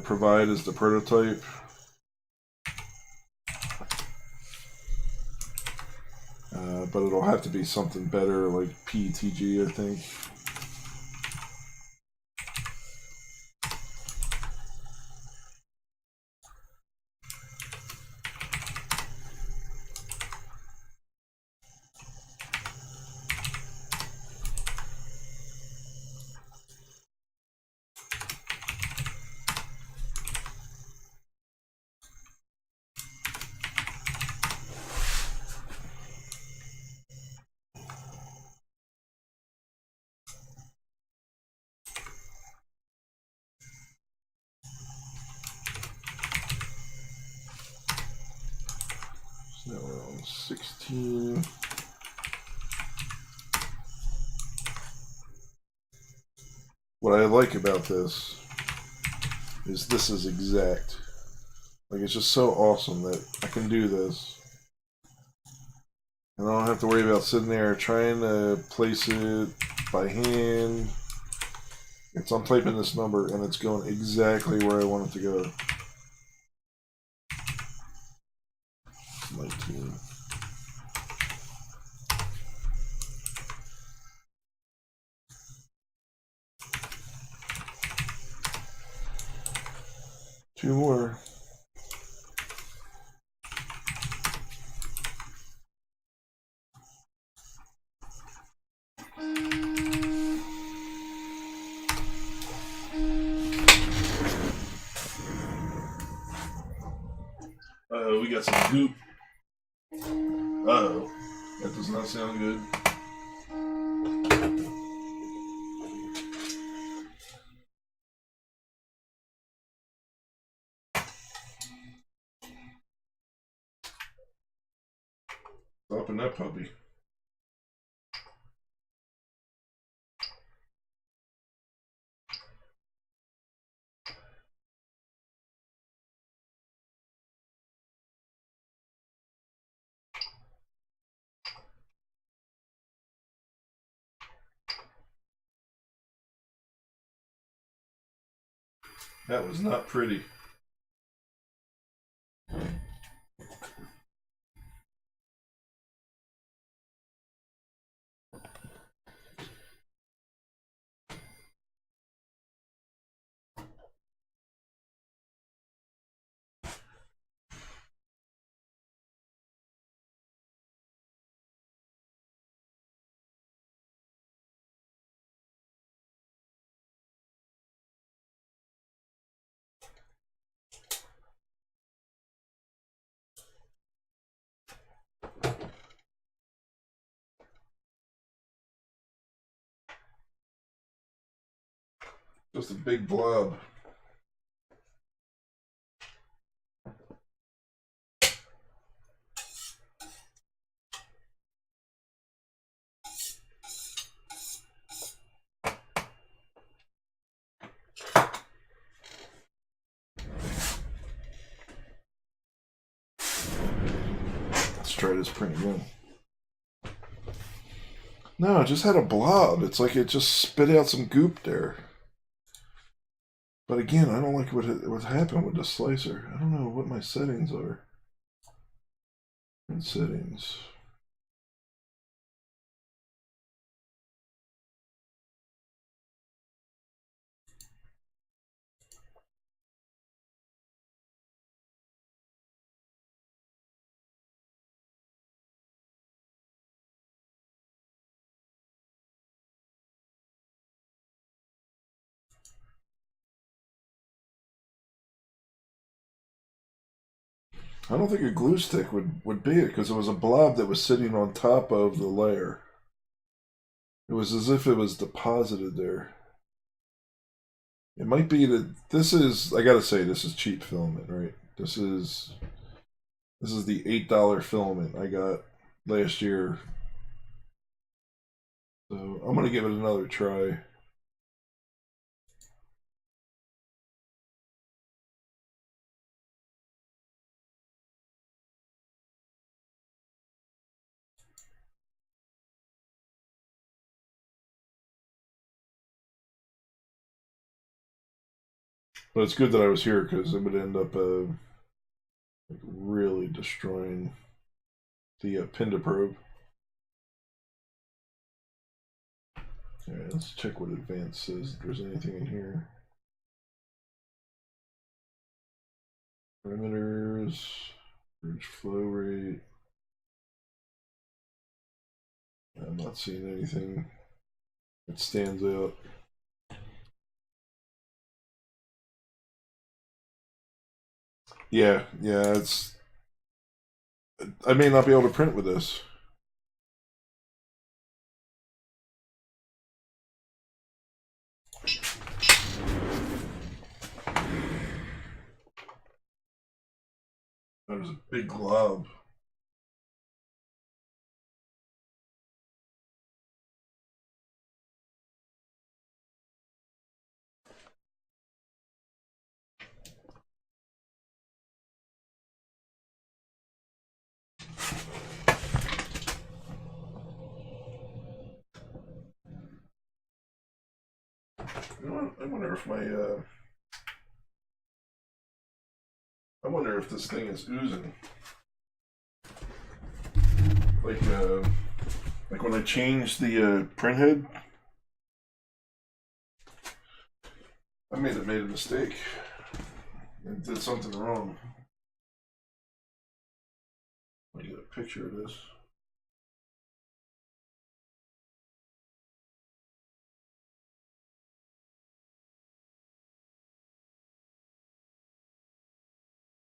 provide as the prototype. But it'll have to be something better, like PETG, I think. So now we're on 16. What I like about this is exact. Like, it's just so awesome that I can do this. And I don't have to worry about sitting there trying to place it by hand. I'm typing this number and it's going exactly where I want it to go. 19. Two more. We got some goop. Uh-oh. That does not sound good. Open that puppy. That was not pretty. Just a big blob. Let's try this print again. No, it just had a blob. It's like it just spit out some goop there. But again, I don't like what happened with the slicer. I don't know what my settings are. In settings. I don't think a glue stick would be it because it was a blob that was sitting on top of the layer. It was as if it was deposited there. It might be that this is, I gotta say, this is cheap filament, right? This is the $8 filament I got last year. So I'm gonna give it another try. But it's good that I was here because it would end up like really destroying the Pinda probe. Alright, let's check what advanced says. If there's anything in here. Parameters, bridge flow rate. I'm not seeing anything that stands out. Yeah, it's. I may not be able to print with this. That was a big glob. You know what? I wonder if I wonder if this thing is oozing. Like when I changed the print head, I made a mistake and did something wrong. Let me get a picture of this.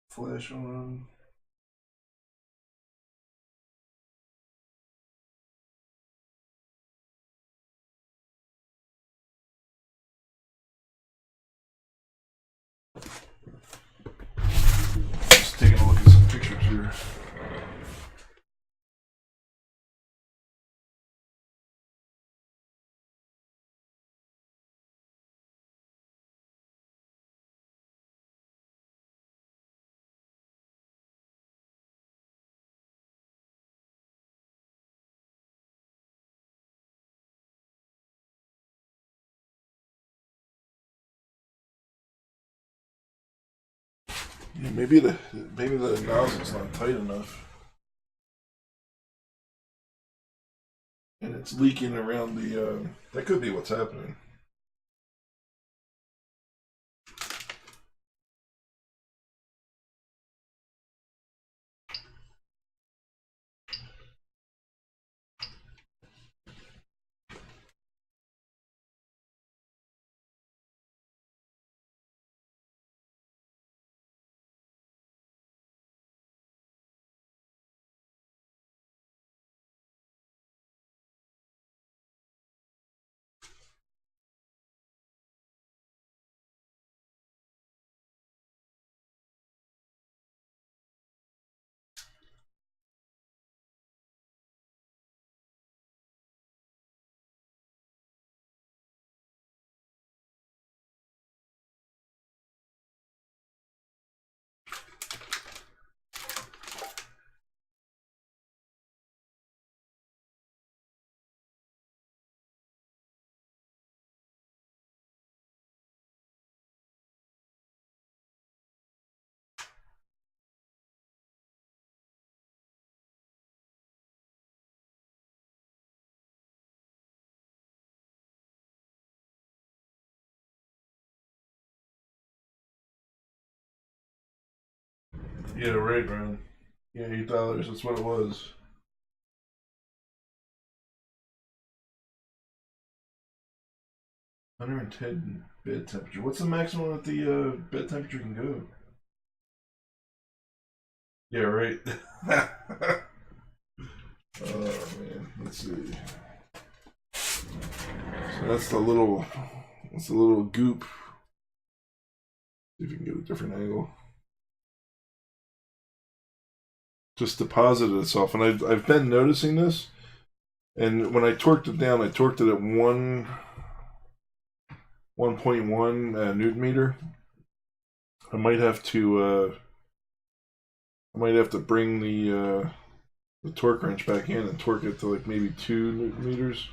Flash on. Just taking a look at some pictures here. Yeah, maybe the nozzle's not tight enough, and it's leaking around the. That could be what's happening. Yeah, right, Ron. Yeah, $8. That's what it was. $110 bed temperature. What's the maximum that the bed temperature can go? Yeah, right. Oh man, let's see. So that's the little goop. See if you can get a different angle. Just deposited itself, and I've been noticing this. And when I torqued it down, I torqued it at 1.1 newton meter. I might have to bring the torque wrench back in and torque it to like maybe 2 newton meters.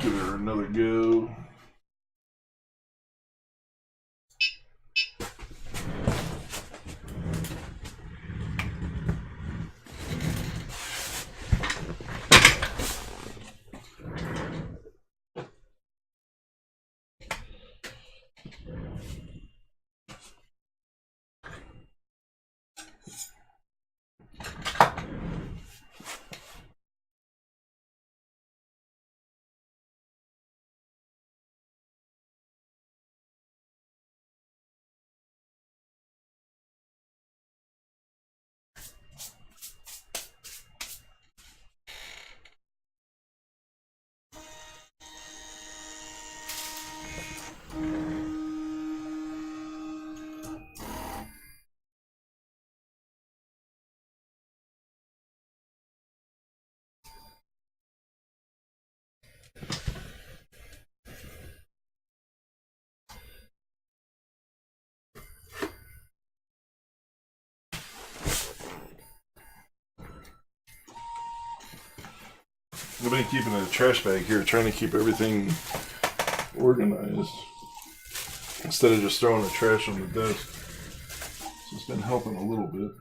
Give her another go. I've been keeping a trash bag here, trying to keep everything organized instead of just throwing the trash on the desk. So it's been helping a little bit.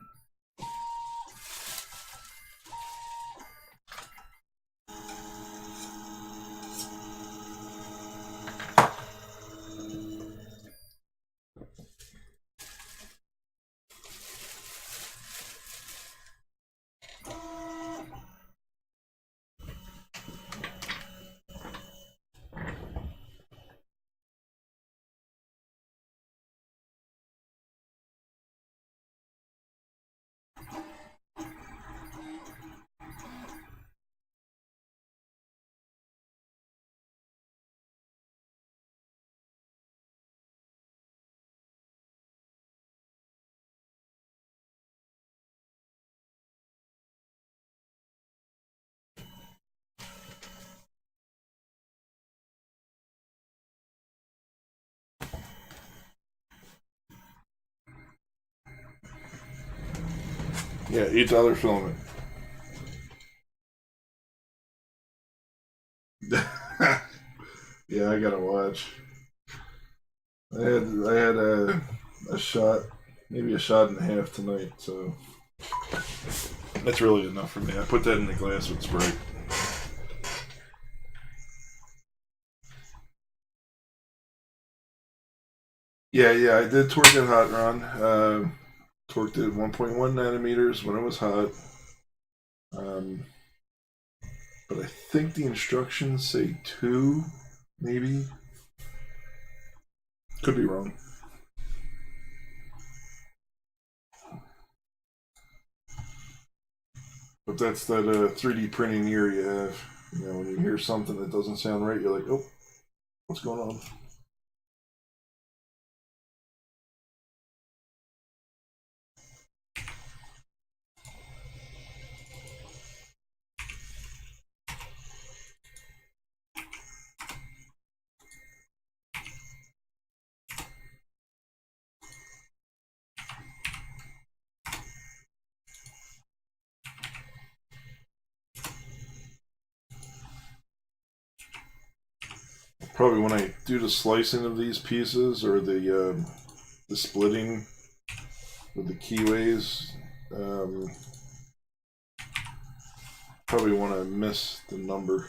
Yeah, $8 filament. Yeah, I gotta watch. I had a shot, maybe a shot and a half tonight, so that's really enough for me. I put that in the glass with Sprite. Yeah, I did torque it hot, Ron. Torqued it at 1.1 nanometers when it was hot. But I think the instructions say 2, maybe. Could be wrong. But that's that 3D printing ear you have. You know, when you hear something that doesn't sound right, you're like, oh, what's going on? Probably when I do the slicing of these pieces or the splitting with the keyways, probably want to miss the number.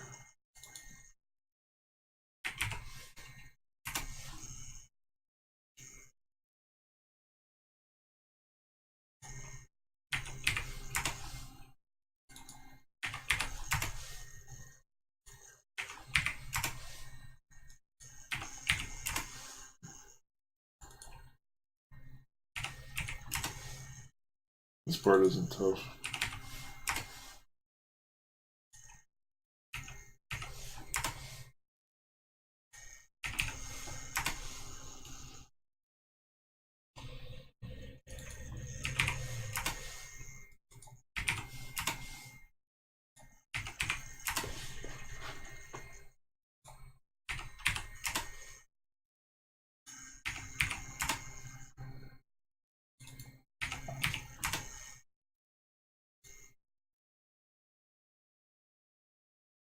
This part isn't tough.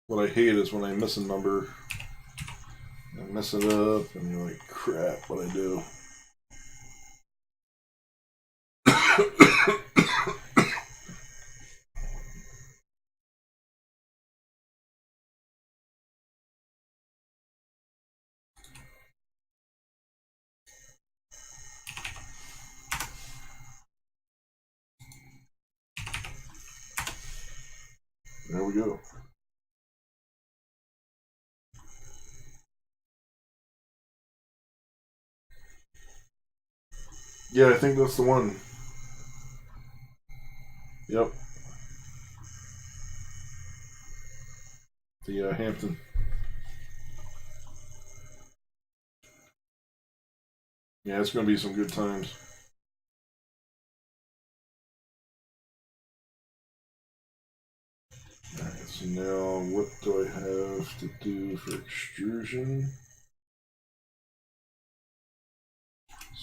What I hate is when I miss a number, I mess it up, and you're like, crap, what I do. There we go. Yeah, I think that's the one. Yep. The Hampton. Yeah, it's going to be some good times. Alright, so now what do I have to do for extrusion?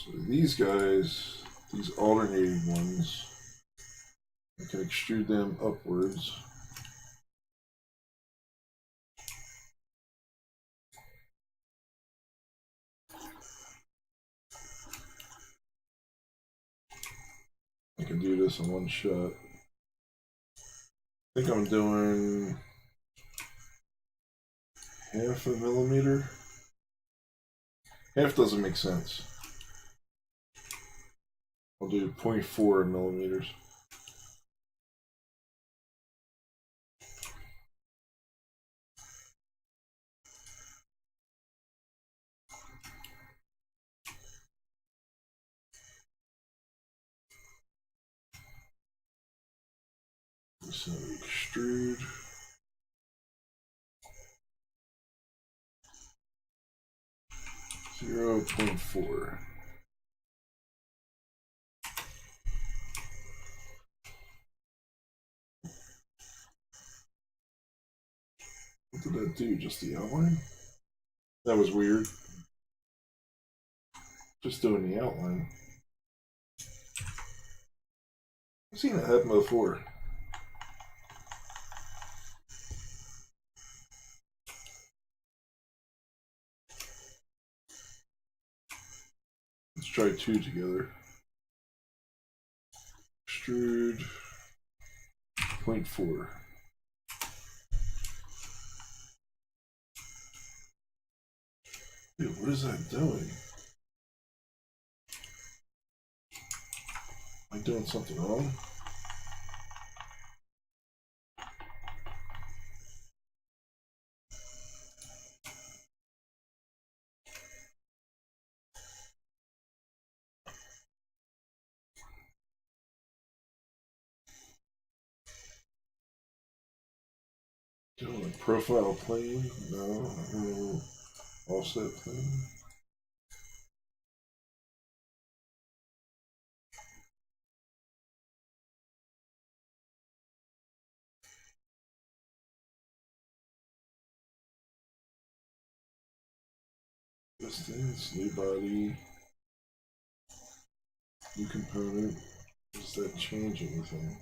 So these guys, these alternating ones, I can extrude them upwards. I can do this in one shot. I think I'm doing half a millimeter. Half doesn't make sense. I'll do 0.4 millimeters. So extrude. Zero 0.4. What did that do? Just the outline? That was weird. Just doing the outline. I've seen that happen before. Let's try two together. Extrude 0.4. Dude, what is that doing? Am I doing something wrong? Doing a profile plane? No. Offset plane? Distance, new body, new component. Does that change anything?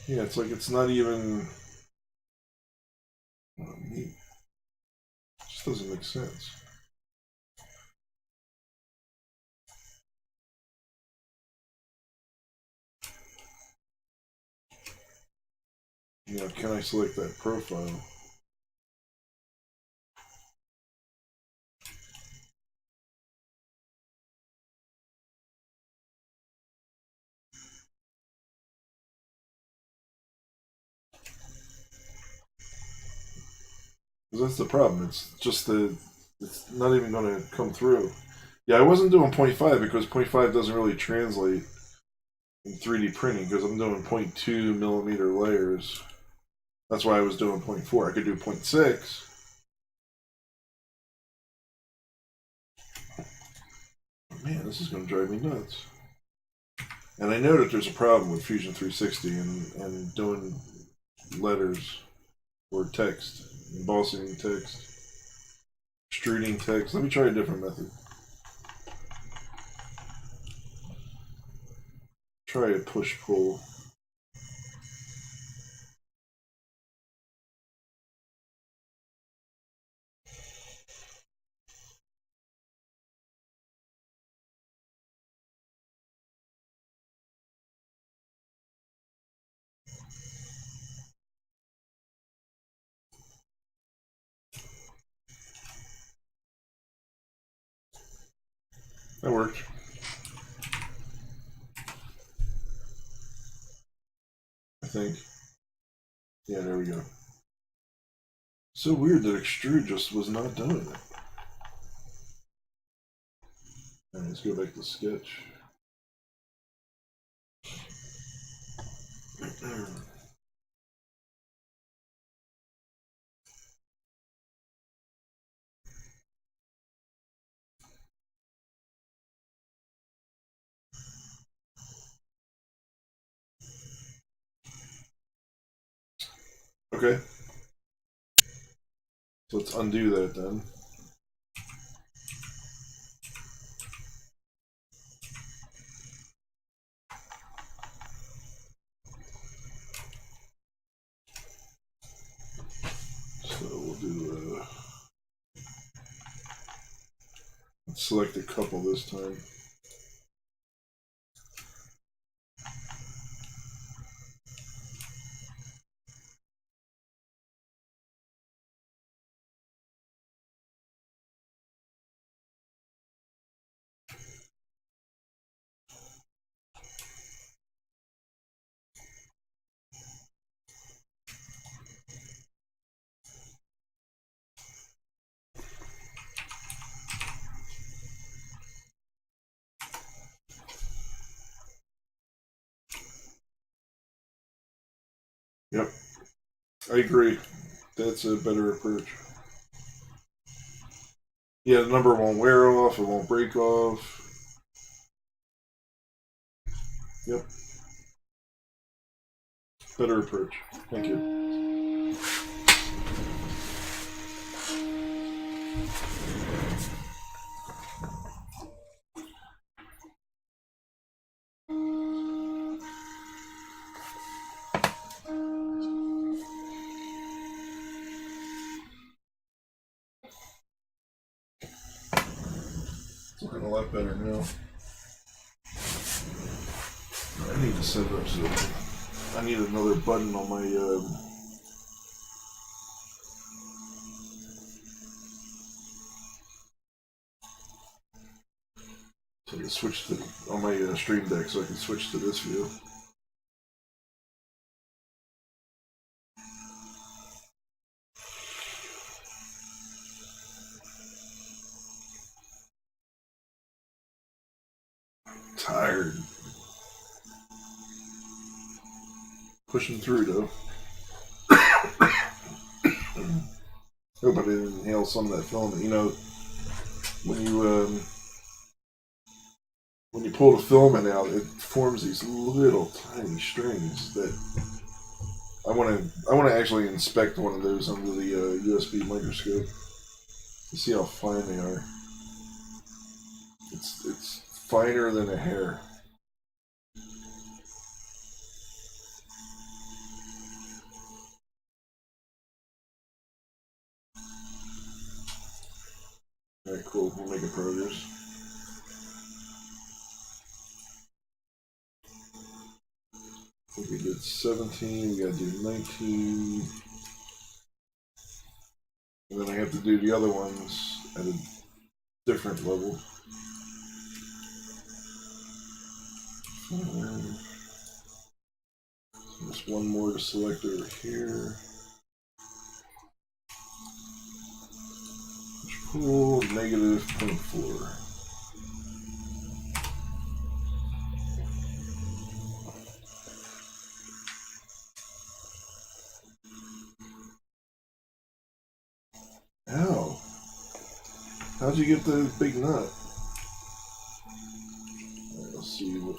Yeah, it's like it's not even. Oh, neat. It just doesn't make sense. Now, can I select that profile? Because that's the problem. It's just it's not even going to come through. Yeah, I wasn't doing 0.5 because 0.5 doesn't really translate in 3D printing because I'm doing 0.2 millimeter layers. That's why I was doing 0.4. I could do 0.6. Man, this is going to drive me nuts. And I know that there's a problem with Fusion 360 and doing letters or text, embossing text, extruding text. Let me try a different method. Try a push-pull. That worked. I think. Yeah, there we go. So weird that extrude just was not doing it. Alright, let's go back to sketch. Okay. So let's undo that then. So we'll do let's select a couple this time. Yep. I agree. That's a better approach. Yeah, the number won't wear off, it won't break off. Yep. Better approach. Thank you. It's looking a lot better now. I need to set it up so I need another button on my so to switch to on my stream deck so I can switch to this view. Tired. Pushing through though. Hope I didn't inhale some of that filament. You know, when you pull the filament out, it forms these little tiny strings that I want to actually inspect one of those under the USB microscope to see how fine they are. It's finer than a hair. All right, cool. We're making progress. I think we did 17, we gotta do 19. And then I have to do the other ones at a different level. Just one more to select over here. Push pull, negative 0.4. Ow. How'd you get the big nut? Alright, let's see what.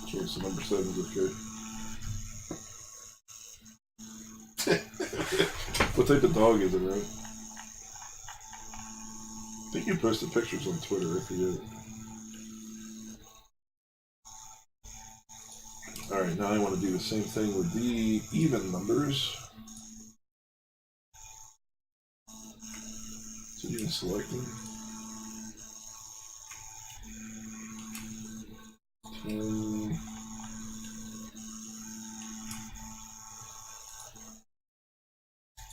Choice number 7 is okay. What type of dog is it, right? I think you posted pictures on Twitter, I forget. Alright, now I want to do the same thing with the even numbers. So you can select them. 10.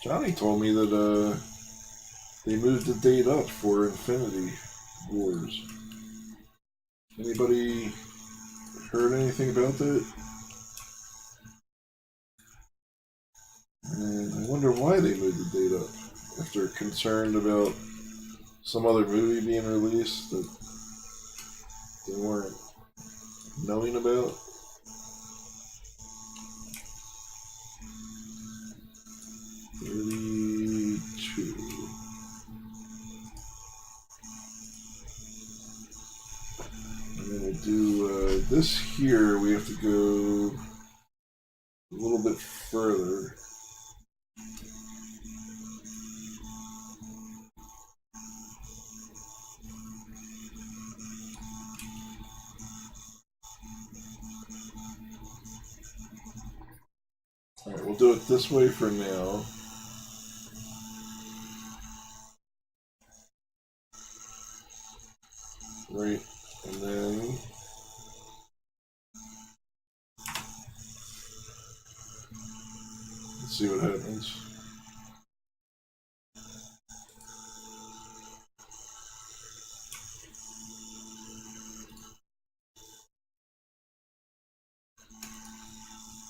Johnny told me that they moved the date up for Infinity Wars. Anybody heard anything about that? And I wonder why they moved the date up. If they're concerned about some other movie being released that they weren't knowing about. Do this here, we have to go a little bit further. Alright, we'll do it this way for now. Right, and then let's see what happens.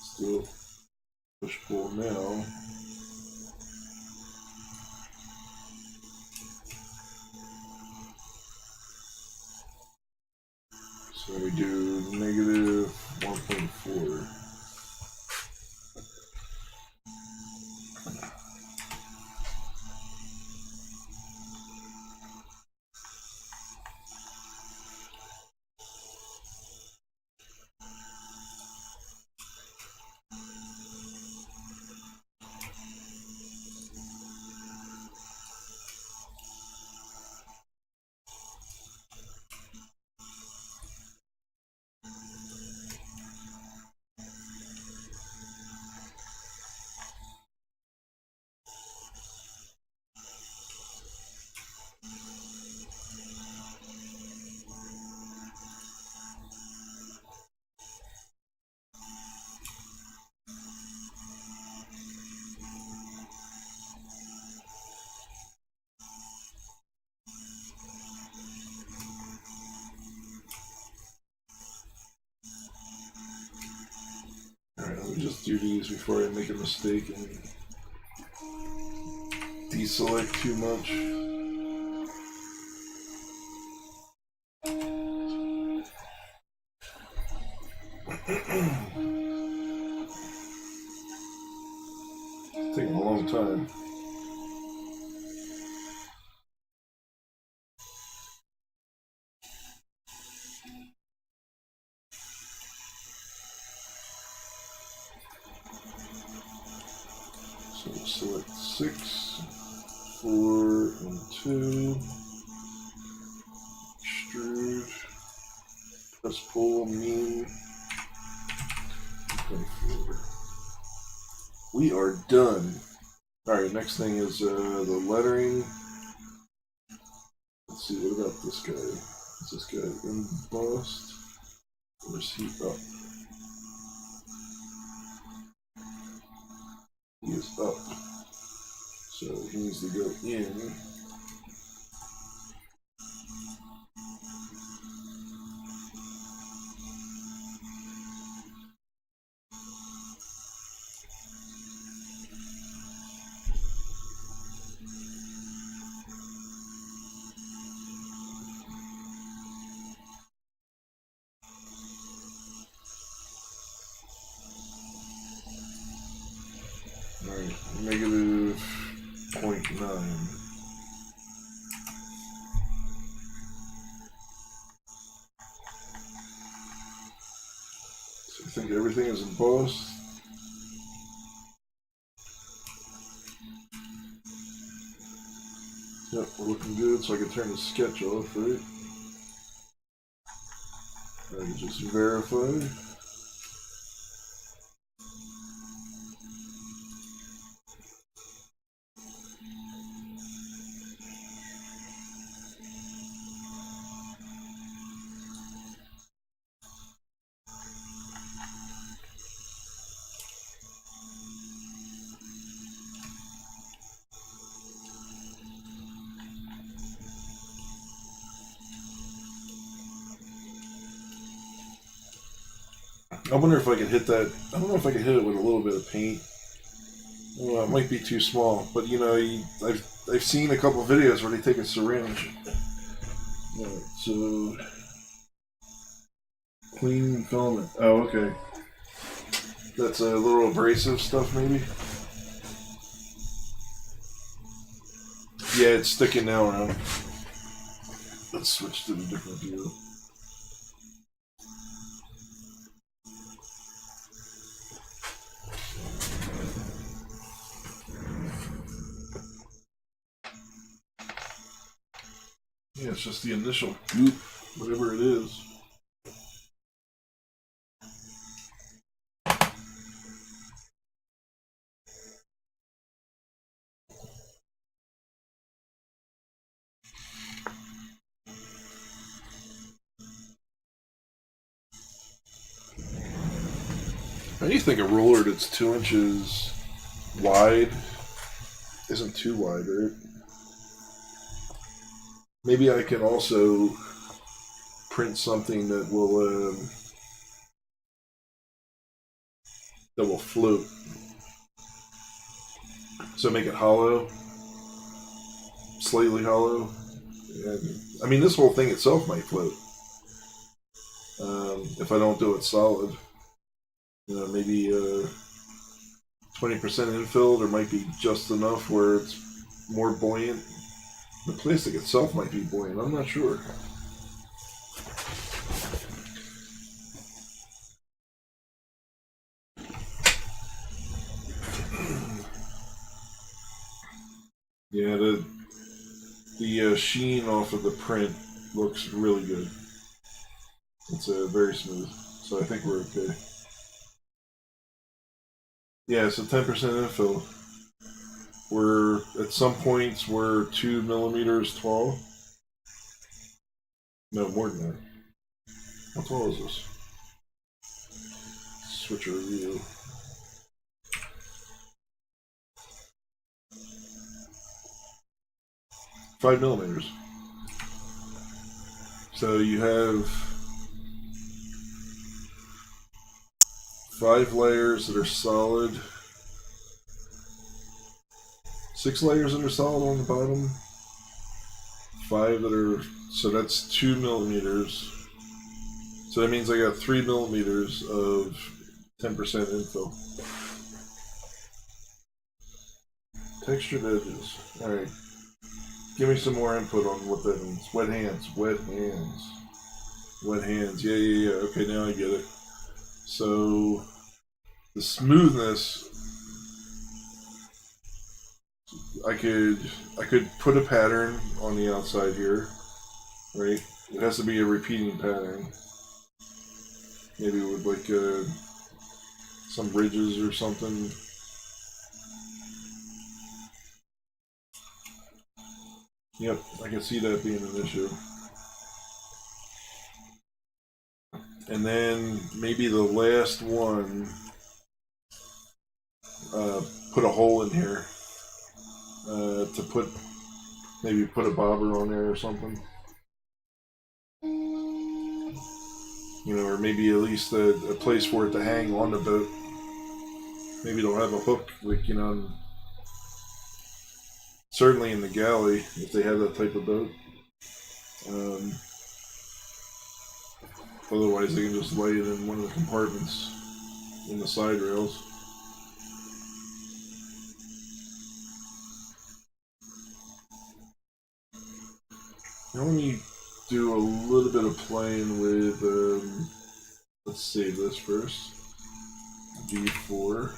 Still push pull now. So we do negative 1.4. Alright, let me just do these before I make a mistake and deselect too much. It's taking a long time. So we'll select 6, 4, and 2. Extrude. Press pull mean. 24. We are done. Alright, next thing is the lettering. Let's see, what about this guy? Is this guy embossed? Or is he up? He is up. So he needs to go in. Alright, negative 0.9. So I think everything is embossed. Yep, we're looking good, so I can turn the sketch off, right? I can just verify. I wonder if I could hit that. I don't know if I could hit it with a little bit of paint. Well, it might be too small, but you know, I've seen a couple of videos where they take a syringe. Right, so clean filament. Oh, okay. That's a little abrasive stuff, maybe. Yeah, it's sticking now around. Let's switch to the different view. Yeah, it's just the initial goop, whatever it is. How do you think a roller that's 2 inches wide isn't too wide, right? Maybe I can also print something that will float. So make it hollow, slightly hollow. And, I mean, this whole thing itself might float if I don't do it solid. You know, maybe 20% infill. There might be just enough where it's more buoyant. The plastic itself might be buoyant. I'm not sure. Yeah, the sheen off of the print looks really good. It's very smooth, so I think we're okay. Yeah, so 10% infill. We're at some points we're 2 millimeters tall. No, more than that. How tall is this? Switch a review. Five millimeters. So you have 5 layers that are solid, 6 layers that are solid on the bottom, 5 that are, so that's 2 millimeters. So that means I got 3 millimeters of 10% infill. Textured edges. Alright. Give me some more input on what that means. Wet hands. Wet hands. Wet hands. Yeah. Okay, now I get it. So the smoothness, I could put a pattern on the outside here, right? It has to be a repeating pattern. maybe with like some ridges or something. Yep, I can see that being an issue. And then maybe the last one, put a hole in here to maybe put a bobber on there or something. You know, or maybe at least a place for it to hang on the boat. Maybe they'll have a hook, like, you know, certainly in the galley, if they have that type of boat. Otherwise, they can just lay it in one of the compartments in the side rails. Now let me do a little bit of playing with, let's save this first. V4.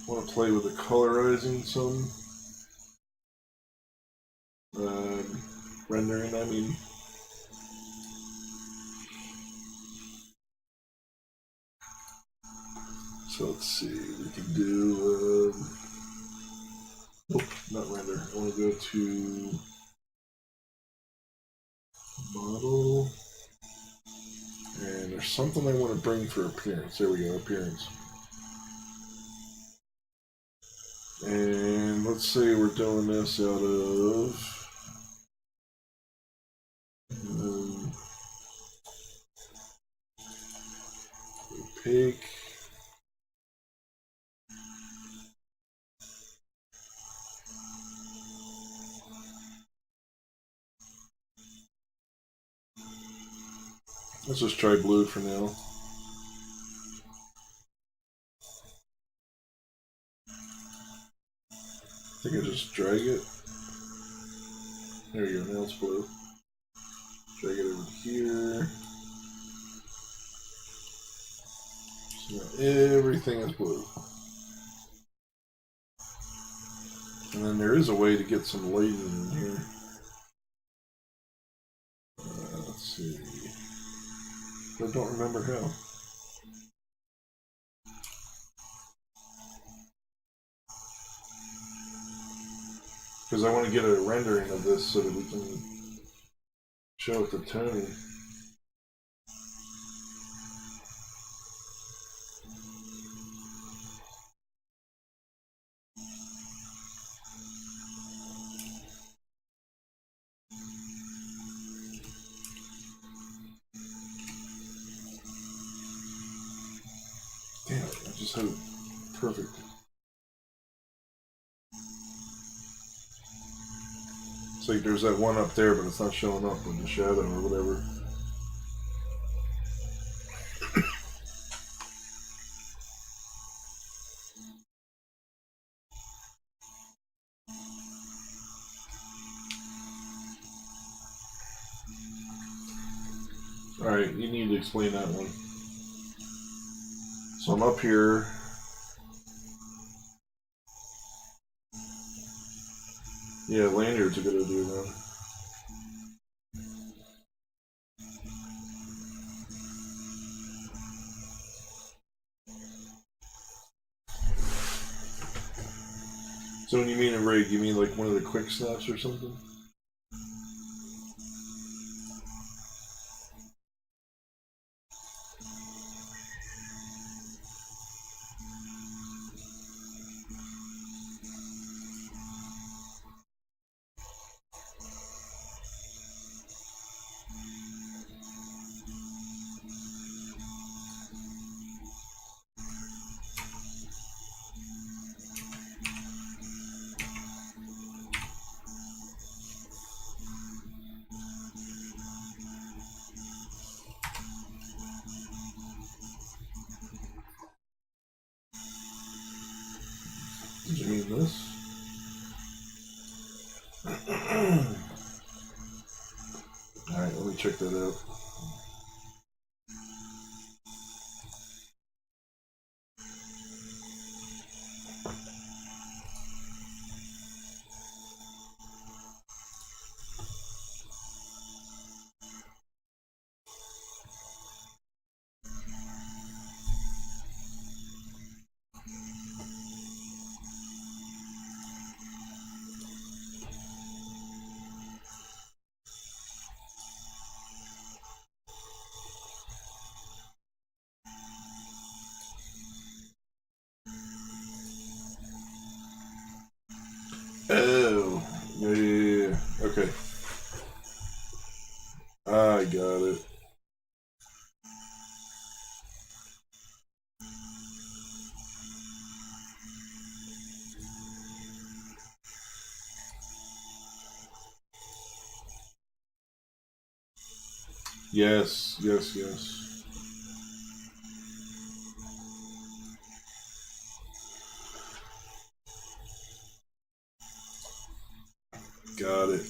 I want to play with the colorizing some. Rendering, I mean. So let's see, we can do, nope, not render. I want to go to model, and there's something I want to bring for appearance. There we go, appearance. And let's say we're doing this out of opaque. Let's just try blue for now. I think I just drag it. There you go, now it's blue. Drag it over here. So now everything is blue. And then there is a way to get some lighting in here. Let's see. I don't remember how. Because I want to get a rendering of this so that we can show it to Tony. Damn it, I just had it perfect. It's like there's that one up there, but it's not showing up in the shadow or whatever. Alright, you need to explain that one. So I'm up here. Yeah, lanyard's a good idea then. So when you mean a rig, you mean like one of the quick snaps or something? Did you mean this? Alright, let me check that out. Yes, yes, yes. Got it.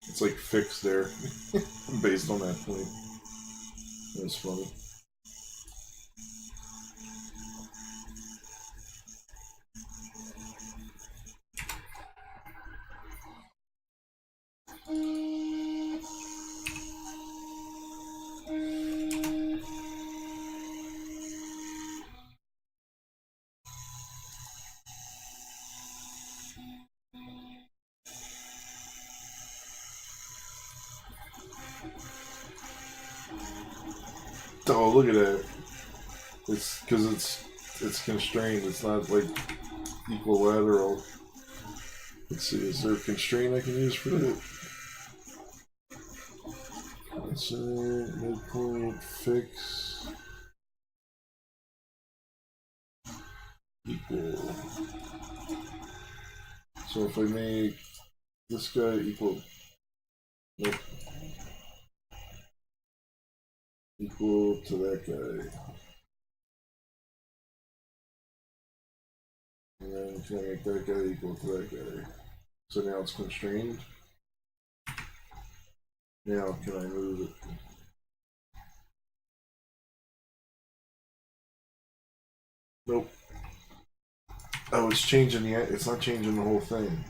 It's like fixed there based on that point. That's funny. Oh, look at that. It's because it's constrained. It's not like equilateral. Let's see, is there a constraint I can use for that? Constant, midpoint, fix, equal. So if I make this guy equal, nope, equal to that guy. And then can I make that guy equal to that guy? So now it's constrained. Now can I move it? Nope. Oh, it's changing it's not changing the whole thing.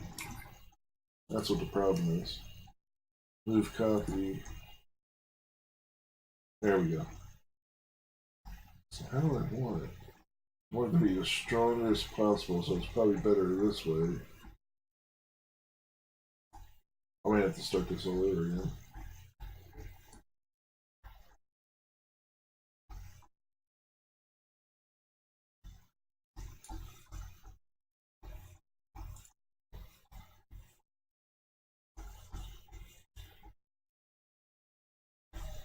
That's what the problem is. Move copy. There we go. So how do I want it? I want it to be as strong as possible, so it's probably better this way. I might have to start this all over again.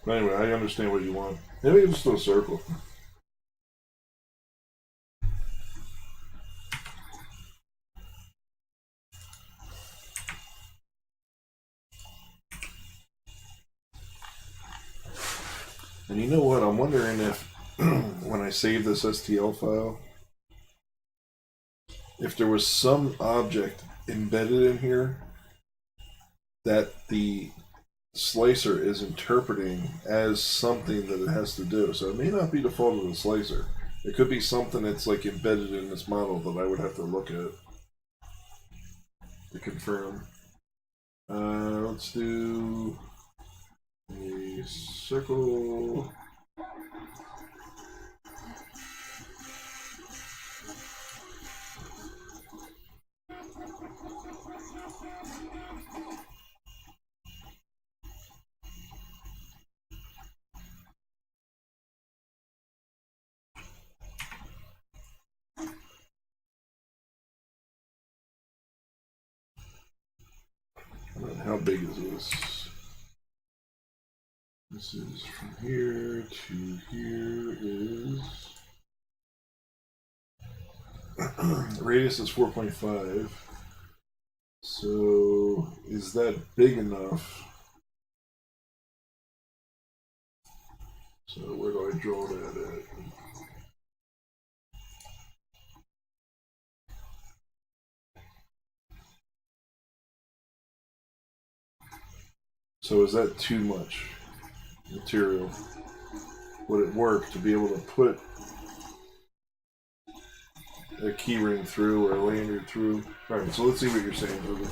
But anyway, I understand what you want. Maybe just do a circle. And you know what? I'm wondering if when I save this STL file, if there was some object embedded in here that the slicer is interpreting as something that it has to do. So it may not be the fault of the slicer. It could be something that's like embedded in this model that I would have to look at to confirm. Let's do a circle. How big is this? This is from here to here is radius is 4.5. So is that big enough? So where do I draw that at? So is that too much material? Would it work to be able to put a key ring through or a lanyard through? Alright, so let's see what you're saying, Toby.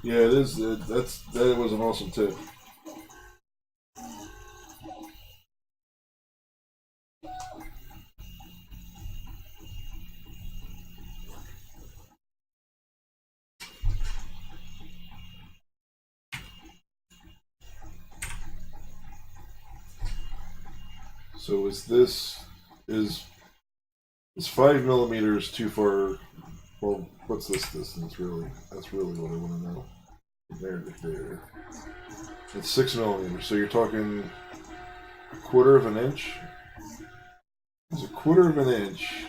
Yeah, it is. That was an awesome tip. So is 5 millimeters too far? Well, what's this distance really? That's really what I want to know. From there to there. It's 6 millimeters, so you're talking a quarter of an inch. Is a quarter of an inch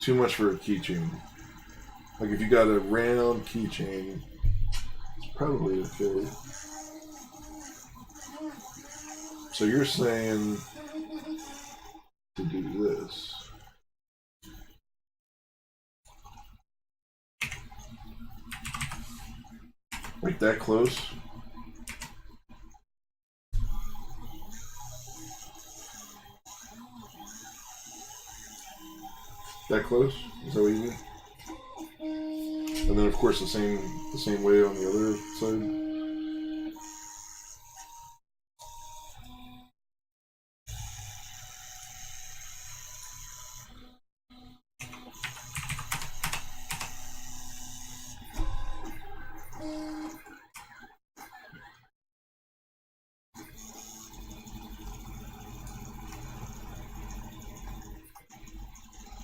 too much for a keychain? Like if you got a round keychain, it's probably okay. So you're saying to do this. Like that close? That close? Is that what you mean? And then of course the same way on the other side.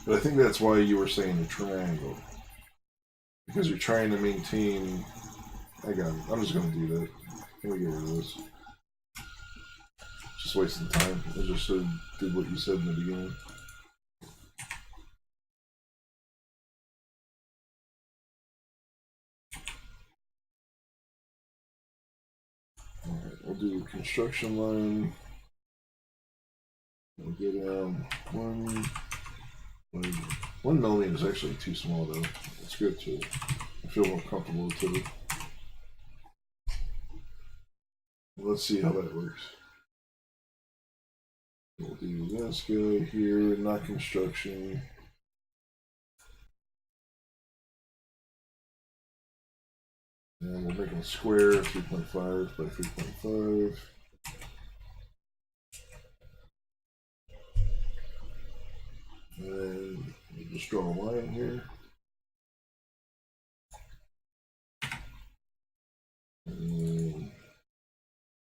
But I think that's why you were saying a triangle. Because you're trying to maintain. I got it. I'm just going to do that. Let me get rid of this. Just wasting time. I just did what you said in the beginning. Alright, we'll do construction line. We'll go down 1 millimeter is actually too small though. It's good too. I feel more comfortable with it. Let's see how that works. We'll do this guy here, not construction. And we'll make them square, 3.5 by 3.5. And then we'll just draw a line here. And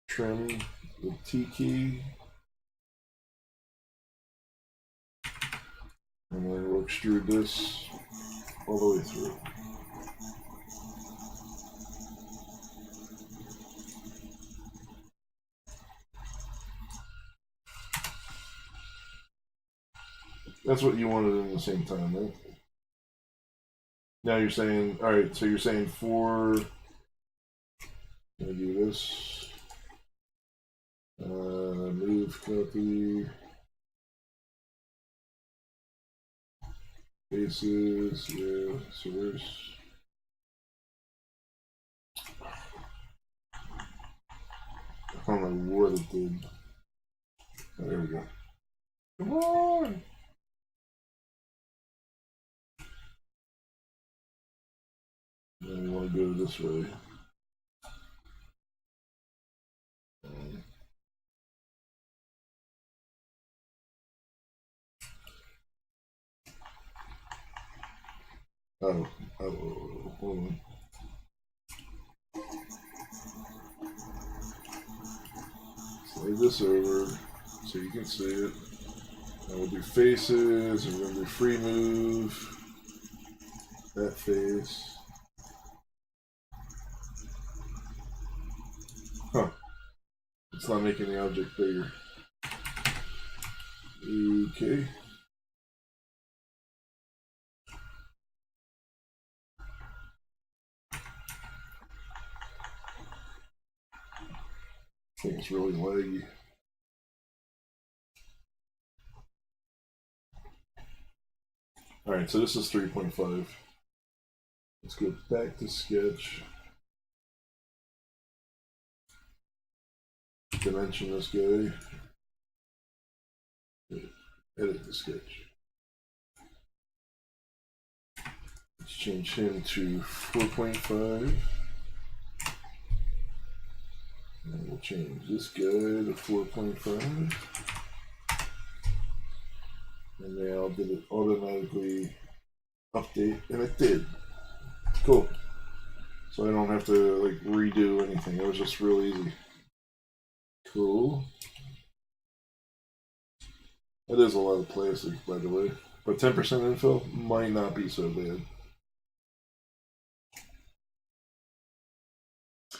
trim the T key. And then we'll extrude this all the way through. That's what you wanted in the same time, right? Now you're saying, all right, so you're saying I'm gonna do this. Move, copy. Faces, yeah, so there's. I don't know what it did. Oh, there we go. Come on! Then we want to go this way. Oh, hold on. Slide this over so you can see it. Now we'll do faces, and we're going to do free move. That face. Huh. It's not making the object bigger. Okay. I think it's really laggy. Alright, so this is 3.5. Let's go back to sketch. Dimension this guy. Edit the sketch. Let's change him to 4.5. And we'll change this guy to 4.5. And now did it automatically update? And it did. Cool. So I don't have to like redo anything. It was just real easy. Cool. That is a lot of plastic, by the way. But 10% infill might not be so bad.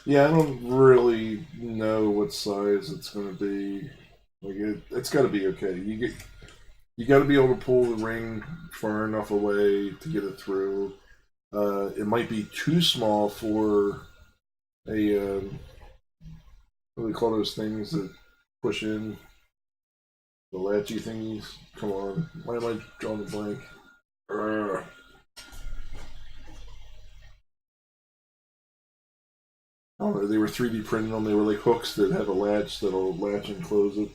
Yeah, I don't really know what size it's going to be. Like it's got to be okay. You got to be able to pull the ring far enough away to get it through. It might be too small for a what do they call those things that push in the latchy thingies? Come on, why am I drawing a blank? Urgh. I don't know. They were 3D printed them. They were like hooks that have a latch that'll latch and close it.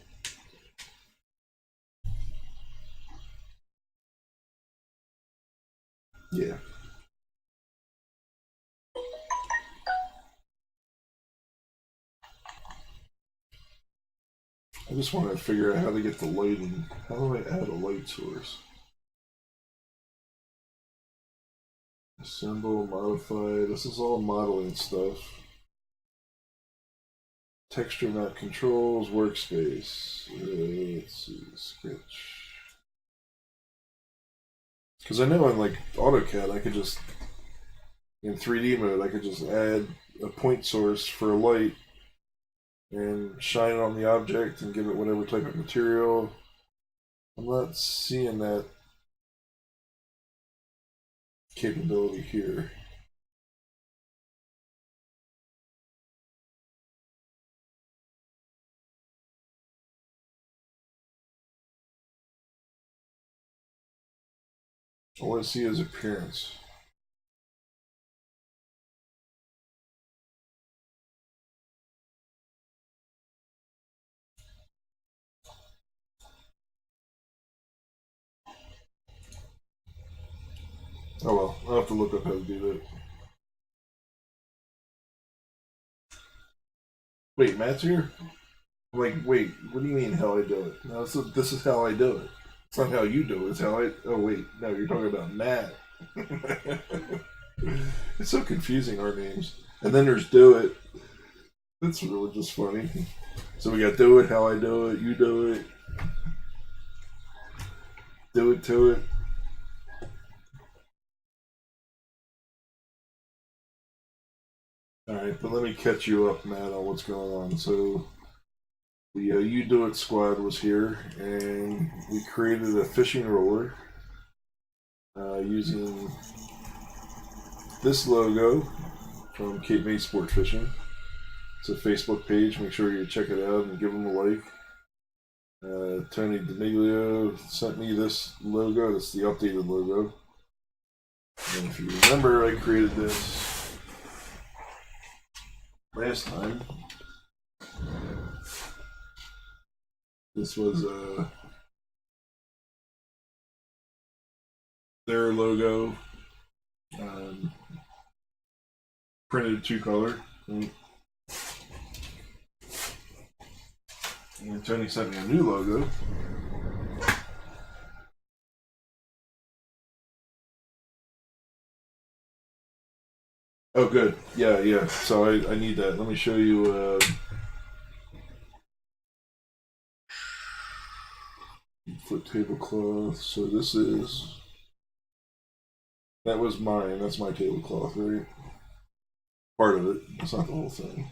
Yeah. I just want to figure out how to get the lighting. How do I add a light source? Assemble, modify. This is all modeling stuff. Texture map controls, workspace. Let's see, sketch. Because I know in like AutoCAD, I could just, in 3D mode, I could just add a point source for a light and shine it on the object and give it whatever type of material. I'm not seeing that capability here. All I see is appearance. Oh well, I'll have to look up how to do that. Wait, Matt's here? I'm like, wait, what do you mean how I do it? No, this is how I do it. It's not how you do it, it's how I. Oh, wait, no, you're talking about Matt. It's so confusing, our names. And then there's Do It. That's really just funny. So we got Do It, how I do it, you do it, do it to it. Alright, but let me catch you up, Matt, on what's going on. So the You Do It squad was here, and we created a fishing roller using this logo from Cape May Sport Fishing. It's a Facebook page. Make sure you check it out and give them a like. Tony D'Amiglio sent me this logo. That's the updated logo. And if you remember, I created this last time. This was their logo, um, printed two color. And Tony sent me a new logo. Oh, good. Yeah, yeah. So I need that. Let me show you. Foot tablecloth. So this is. That was mine. That's my tablecloth, right? Part of it. It's not the whole thing.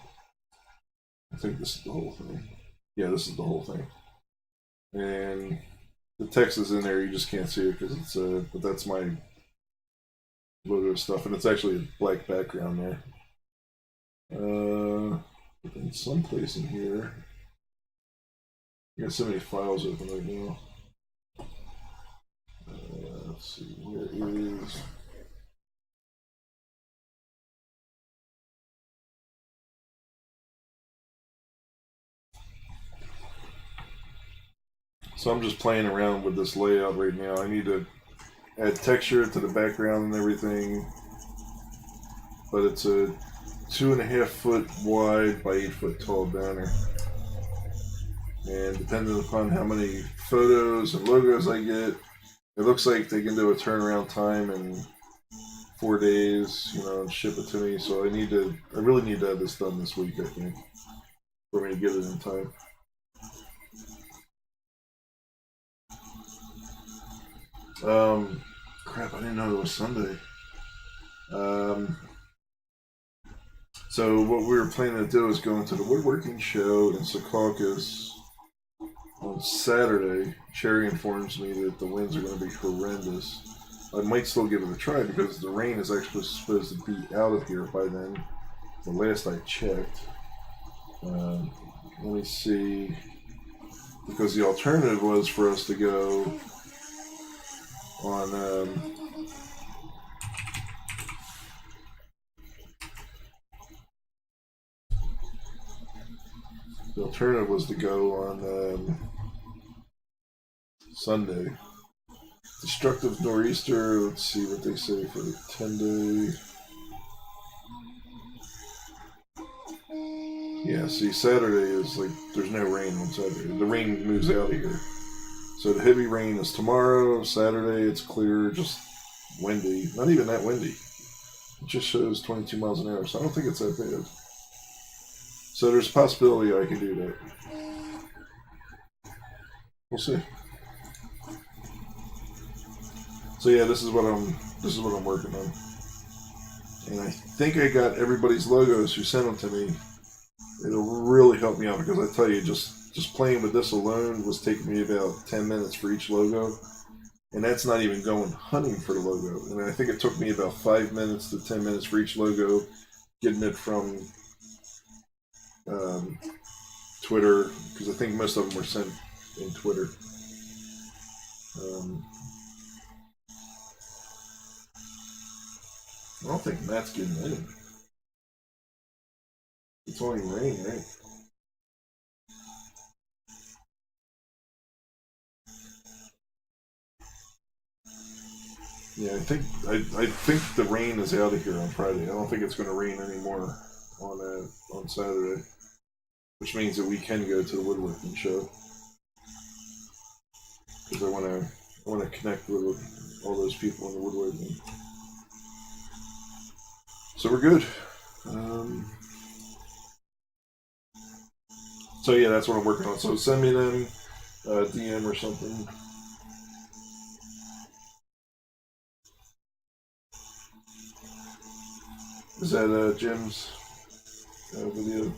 I think this is the whole thing. Yeah, this is the whole thing. And the text is in there. You just can't see it because it's but that's my logo stuff, and it's actually a black background there. In some place in here, I got so many files open right now. Let's see, where is. So I'm just playing around with this layout right now. I need to add texture to the background and everything, but it's a 2.5 foot wide by 8 foot tall banner. And depending upon how many photos and logos I get, it looks like they can do a turnaround time in 4 days, and ship it to me. So I really need to have this done this week, I think, for me to get it in time. Crap, I didn't know it was Sunday. So what we were planning to do is go into the woodworking show in Secaucus on Saturday. Cherry informs me that the winds are going to be horrendous. I might still give it a try because the rain is actually supposed to be out of here by then. The last I checked. Let me see. Because the alternative was for us to go on the alternative was to go on Sunday. Destructive nor'easter. Let's see what they say for the 10-day. Yeah, see, Saturday is like there's no rain on Saturday. The rain moves out of here. So the heavy rain is tomorrow. Saturday it's clear, just windy. Not even that windy. It just shows 22 miles an hour, so I don't think it's that bad. So there's a possibility I can do that. We'll see. So yeah, this is what I'm working on. And I think I got everybody's logos who sent them to me. It'll really help me out because I tell you, just playing with this alone was taking me about 10 minutes for each logo. And that's not even going hunting for the logo. And I think it took me about 5 minutes to 10 minutes for each logo, getting it from Twitter, because I think most of them were sent in Twitter. I don't think Matt's getting in. It's only rain, right? Yeah, I think the rain is out of here on Friday. I don't think it's going to rain anymore on Saturday, which means that we can go to the woodworking show because I want to connect with all those people in the woodworking. So we're good. So yeah, that's what I'm working on. So send me them DM or something. Is that Jim's video?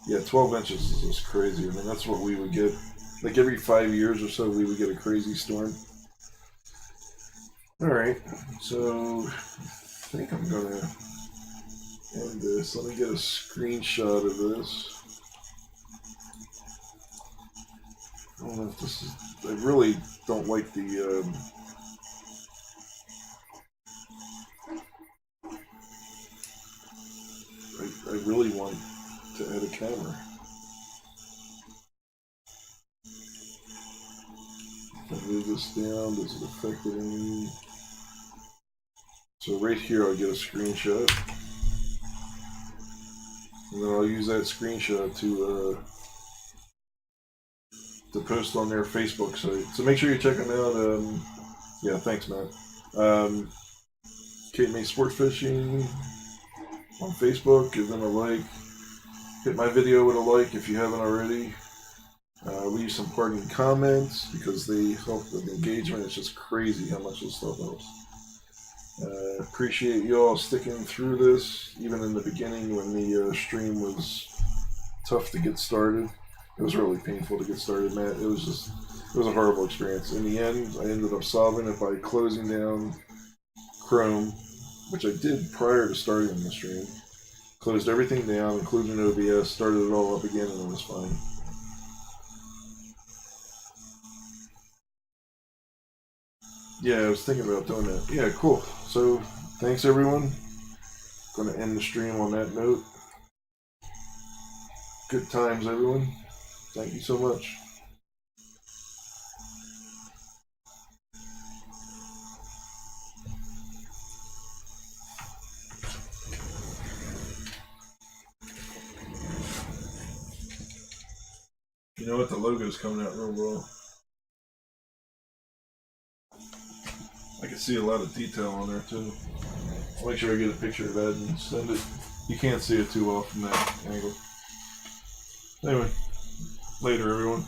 Yeah, 12 inches is just crazy. I mean, that's what we would get. Like every 5 years or so, we would get a crazy storm. Alright, so I think I'm going to end this. Let me get a screenshot of this. I don't know if this is... I really don't like the... I really want to add a camera. If I move this down, does it affect it any? So right here I'll get a screenshot. And then I'll use that screenshot to post on their Facebook site. So make sure you check them out. Yeah, thanks, Matt. Kate May Sport Fishing on Facebook. Give them a like. Hit my video with a like if you haven't already. Leave some parting comments because they help with engagement. It's just crazy how much this stuff helps. Appreciate you all sticking through this, even in the beginning when the stream was tough to get started. It was really painful to get started, Matt. It was a horrible experience. In the end, I ended up solving it by closing down Chrome, which I did prior to starting the stream. Closed everything down, including OBS, started it all up again, and it was fine. Yeah, I was thinking about doing that. Yeah, cool. So, thanks everyone. Going to end the stream on that note. Good times, everyone. Thank you so much. You know what? The logo's coming out real well. I can see a lot of detail on there too. I'll make sure I get a picture of that and send it. You can't see it too well from that angle. Anyway, later everyone.